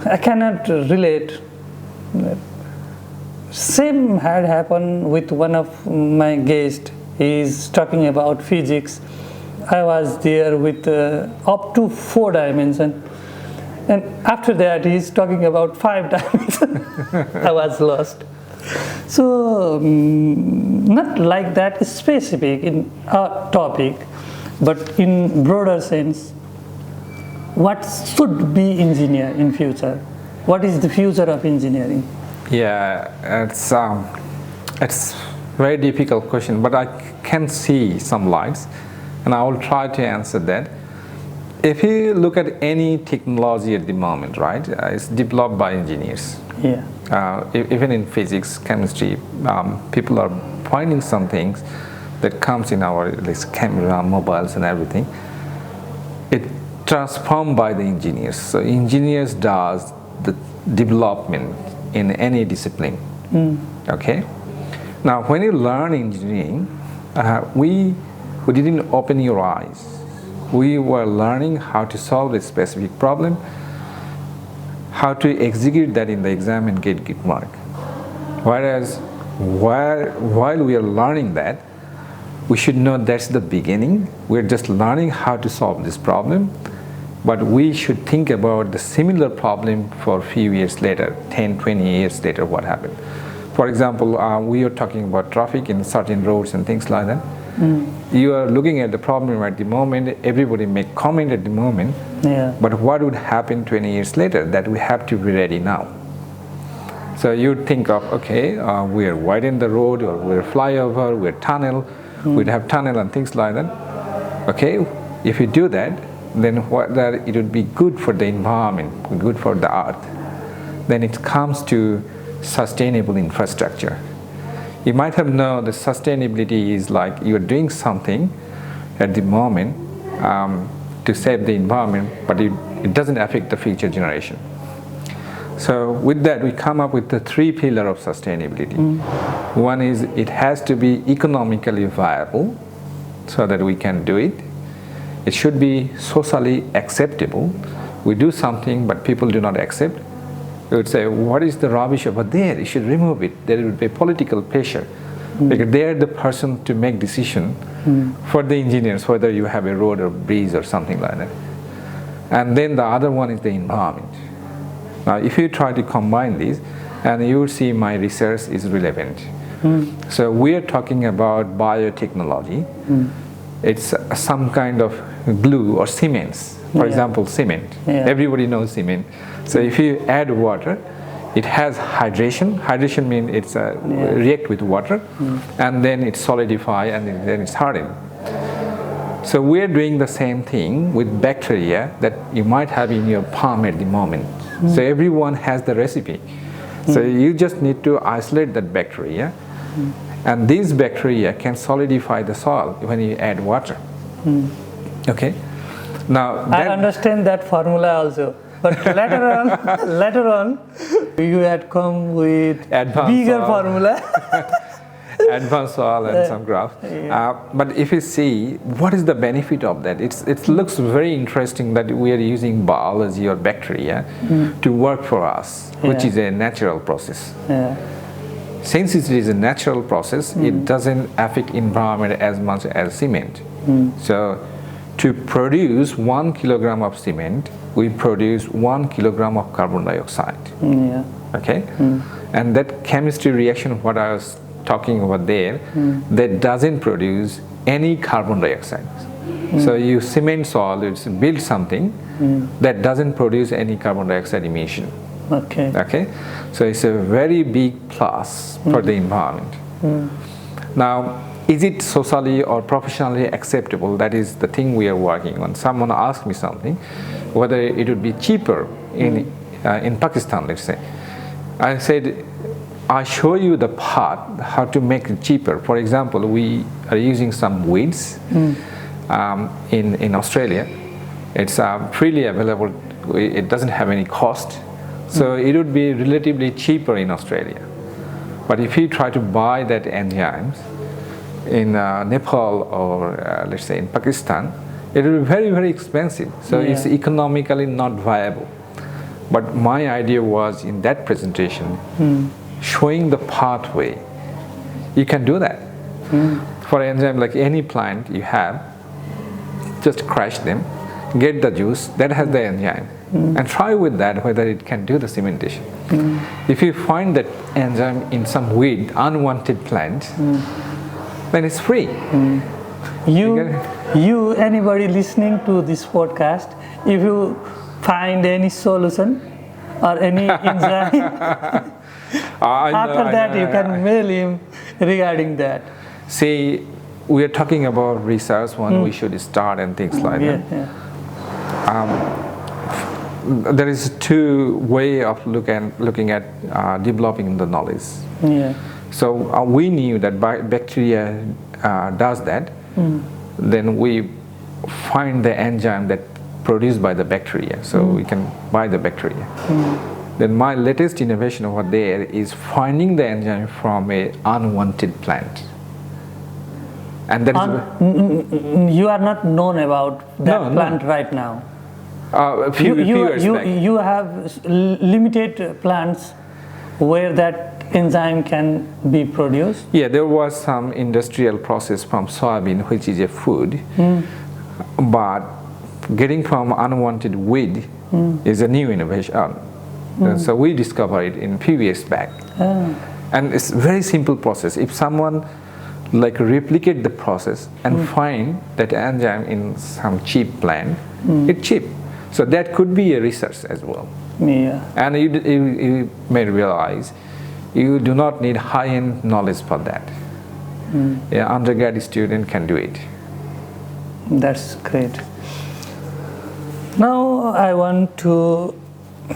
S1: I cannot relate. Same had happened with one of my guests. He is talking about physics. I was there with up to 4 dimensions, and after that he is talking about 5 dimensions. I was lost. So not like that specific in our topic, but in broader sense, what should be engineer in future? What is the future of engineering?
S2: Yeah, it's very difficult question, but I can see some lights, and I will try to answer that. If you look at any technology at the moment, right, it's developed by engineers.
S1: Yeah.
S2: Even in physics, chemistry, people are finding some things that comes in our camera, mobiles, and everything. It transformed by the engineers. So engineers does the development in any discipline. Okay. Now, when you learn engineering, we didn't open your eyes. We were learning how to solve a specific problem, how to execute that in the exam and get good mark. Whereas, while we are learning that, we should know that's the beginning. We're just learning how to solve this problem, but we should think about the similar problem for a few years later, 10, 20 years later, what happened. For example, we are talking about traffic in certain roads and things like that. You are looking at the problem at the moment, everybody make comment at the moment, but what would happen 20 years later? That we have to be ready now. So you think of, okay, we're widen the road, or we're flyover, we're tunnel, we'd have tunnel and things like that. Okay, if you do that, then it would be good for the environment, good for the earth. Then it comes to sustainable infrastructure. You might have known that sustainability is like you're doing something at the moment to save the environment, but it doesn't affect the future generation. So with that, we come up with the 3 pillars of sustainability. One is it has to be economically viable so that we can do it. It should be socially acceptable. We do something, but people do not accept. You would say, what is the rubbish over there? You should remove it. There would be political pressure. Because they're the person to make decision for the engineers, whether you have a road or bridge or something like that. And then the other one is the environment. Now, if you try to combine these, and you will see my research is relevant. So we are talking about biotechnology. It's some kind of glue or cements. For example, cement. Everybody knows cement. So if you add water, it has hydration. Hydration means it's react with water, and then it solidify, and then it's hardened. So we're doing the same thing with bacteria that you might have in your palm at the moment. So everyone has the recipe. So you just need to isolate that bacteria, and these bacteria can solidify the soil when you add water. Okay. Now
S1: I understand that formula also, but later on, you had come with bigger formula.
S2: Advanced soil and some graphs. But if you see, what is the benefit of that? It looks very interesting that we are using biology or bacteria to work for us, which is a natural process. Since it is a natural process, it doesn't affect environment as much as cement. So to produce 1 kilogram of cement, we produce 1 kilogram of carbon dioxide. Okay? And that chemistry reaction, what I was talking about there, that doesn't produce any carbon dioxide. So you cement soil, you build something that doesn't produce any carbon dioxide emission. Okay? So it's a very big plus for the environment. Now, is it socially or professionally acceptable? That is the thing we are working on. Someone asked me something, whether it would be cheaper in Pakistan, let's say. I said, I show you the path how to make it cheaper. For example, we are using some weeds in Australia. It's freely available. It doesn't have any cost. So it would be relatively cheaper in Australia. But if you try to buy that enzymes in Nepal or let's say in Pakistan, it will be very, very expensive. So it's economically not viable. But my idea was in that presentation, showing the pathway. You can do that. For enzyme, like any plant you have, just crush them, get the juice that has the enzyme, and try with that whether it can do the cementation. If you find that enzyme in some weed, unwanted plant, then it's free.
S1: Anybody listening to this podcast, if you find any solution or any enzyme, after that you can mail him regarding that.
S2: See, we are talking about research when we should start and things like that. There is two way of looking at developing the knowledge. So we knew that bacteria does that. Then we find the enzyme that produced by the bacteria, so we can buy the bacteria. Then my latest innovation over there is finding the enzyme from a unwanted plant. And that is
S1: you are not known about that plant right now.
S2: A few years back.
S1: You have limited plants where that enzyme can be produced?
S2: Yeah, there was some industrial process from soybean, which is a food, but getting from unwanted weed is a new innovation. So we discovered it in few years back. And it's a very simple process. If someone like replicate the process and find that enzyme in some cheap plant, it's cheap. So that could be a research as well. And you may realize you do not need high-end knowledge for that. Yeah, undergrad student can do it.
S1: That's great. Now I want to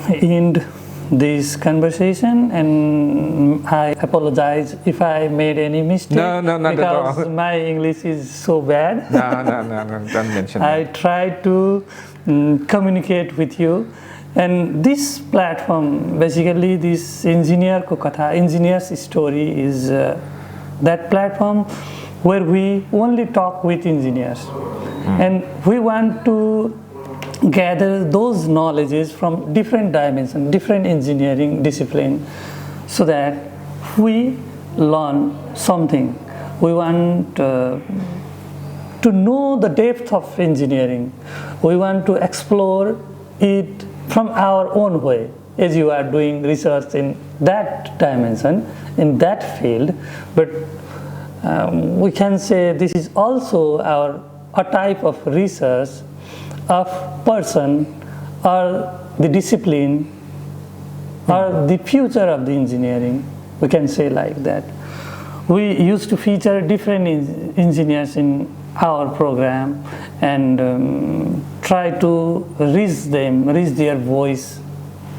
S1: end this conversation, and I apologize if I made any mistake.
S2: No, not at all.
S1: Because my English is so bad.
S2: No, don't mention that.
S1: I tried to communicate with you. And this platform, basically this engineer ko katha, engineer's story is that platform where we only talk with engineers. And we want to gather those knowledges from different dimensions, different engineering discipline, so that we learn something. We want to know the depth of engineering. We want to explore it from our own way, as you are doing research in that dimension, in that field. But we can say this is also a type of research of person or the discipline or the future of the engineering. We can say like that. We used to feature different engineers in our program and try to reach their voice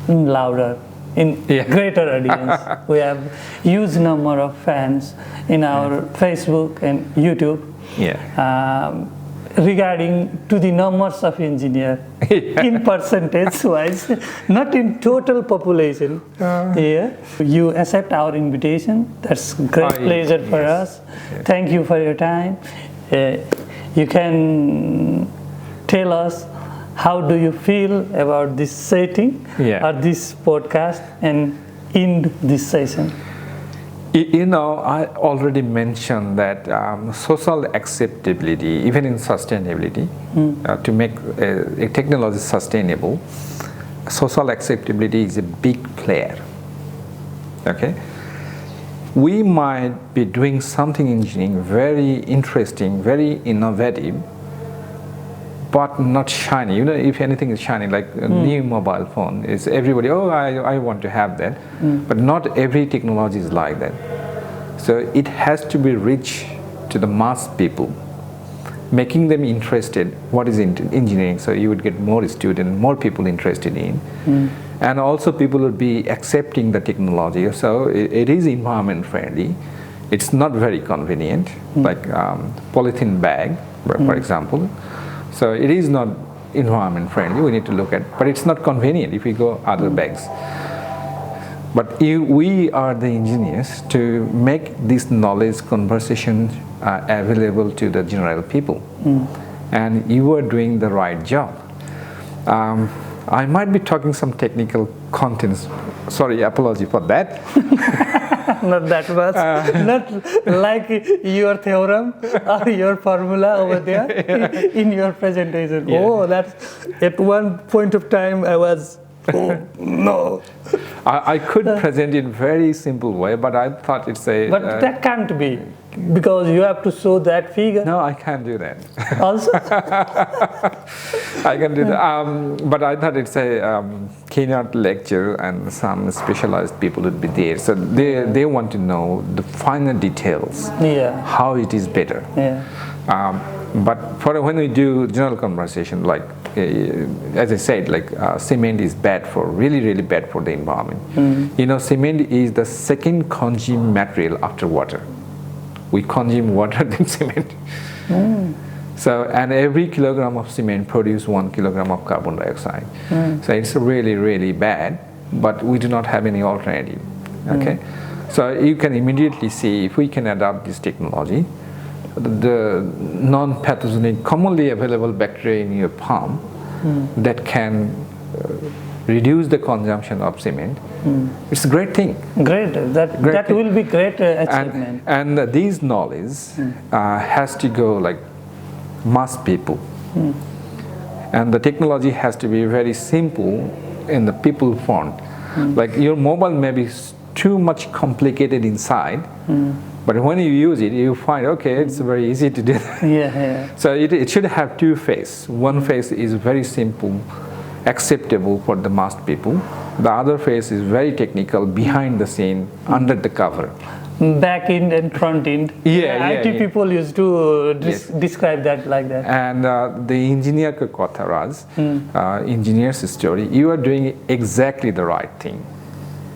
S1: louder, in greater audience. We have huge number of fans in our Facebook and YouTube. Regarding to the numbers of engineers in percentage wise, not in total population. You accept our invitation. That's great pleasure for us. Thank you for your time. You can tell us how do you feel about this setting or this podcast and end this session.
S2: You know, I already mentioned that social acceptability, even in sustainability, to make a technology sustainable, social acceptability is a big player. Okay? We might be doing something in engineering very interesting, very innovative, but not shiny. You know, if anything is shiny, like a new mobile phone, is everybody, oh, I want to have that. But not every technology is like that. So it has to be reached to the mass people, making them interested what is in engineering. So you would get more students, more people interested in. And also people would be accepting the technology. So it is environment friendly. It's not very convenient, like polythene bag, for example. So it is not environment friendly, we need to look at, but it's not convenient if we go other bags. But we are the engineers to make this knowledge conversation available to the general people. and you are doing the right job. I might be talking some technical contents. Sorry, apology for that.
S1: Not that much. Not like your theorem or your formula over there in your presentation.
S2: Yeah.
S1: Oh, that's at one point of time I was, oh, no.
S2: I could present it very simple way, but I thought it's a...
S1: But that can't be, because you have to show that figure.
S2: No, I can't do that.
S1: Also?
S2: I can do that. But I thought it's a keynote lecture and some specialized people would be there. So they want to know the finer details,
S1: Yeah.
S2: how it is better.
S1: Yeah.
S2: But for when we do general conversation, like as I said, like cement is bad for, really bad for the environment. You know, cement is the second consumed material after water. We consume water than cement. So, and every kilogram of cement produces 1 kilogram of carbon dioxide. So it's really bad, but we do not have any alternative. Okay, so you can immediately see if we can adopt this technology, the non-pathogenic, commonly available bacteria in your palm that can reduce the consumption of cement. It's a great thing.
S1: Great. That will be great achievement.
S2: And these knowledge has to go like mass people. And the technology has to be very simple in the people front. Like your mobile may be too much complicated inside, but when you use it, you find, okay, it's very easy to do that.
S1: Yeah.
S2: So it should have two phases. One phase is very simple, acceptable for the mass people. The other phase is very technical, behind the scene, under the cover.
S1: Back end and front end. IT people used to describe that like that.
S2: And the engineer ka kotha Raj, engineer's story, you are doing exactly the right thing.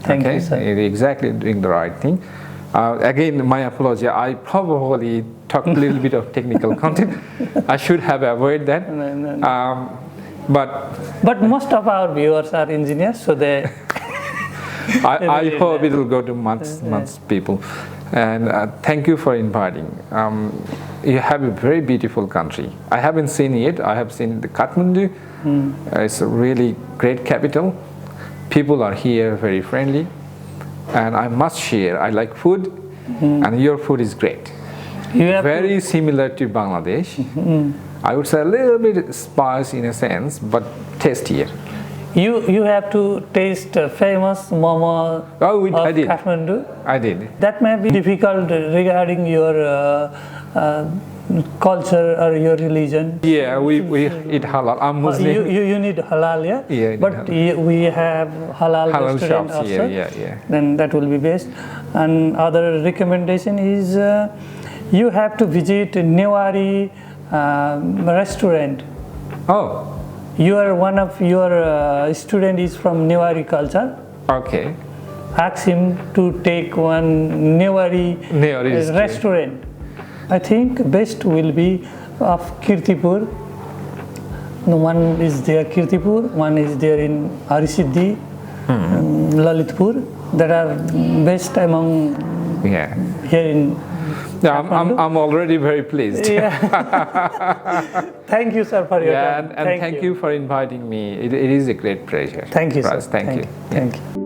S1: Thank you, sir.
S2: You're exactly doing the right thing. Again, my apology, I probably talked a little bit of technical content. I should have avoided that.
S1: No.
S2: But
S1: most of our viewers are engineers, so they...
S2: I hope it will go to much people. And thank you for inviting. You have a very beautiful country. I haven't seen it. I have seen the Kathmandu. It's a really great capital. People are here very friendly. And I must share, I like food, and your food is great. Very similar to Bangladesh. I would say a little bit spice in a sense, but tastier.
S1: You have to taste famous momo of Kathmandu.
S2: I did.
S1: That may be difficult regarding your culture or your religion.
S2: Yeah, we eat halal. I'm Muslim.
S1: You need halal, yeah?
S2: Yeah.
S1: But we have halal restaurant
S2: shops
S1: also.
S2: Yeah.
S1: Then that will be best. And other recommendation is you have to visit Newari restaurant.
S2: Oh.
S1: One of your student is from Newari culture.
S2: Okay.
S1: Ask him to take one Newari restaurant. I think best will be of Kirtipur. One is there Kirtipur, one is there in Arisiddhi, Lalitpur. That are best among here in
S2: I'm already very pleased.
S1: Yeah. Thank you, sir, for your time.
S2: And thank you for inviting me. It is a great pleasure.
S1: Thank you, sir.
S2: Thank you.
S1: Thank you.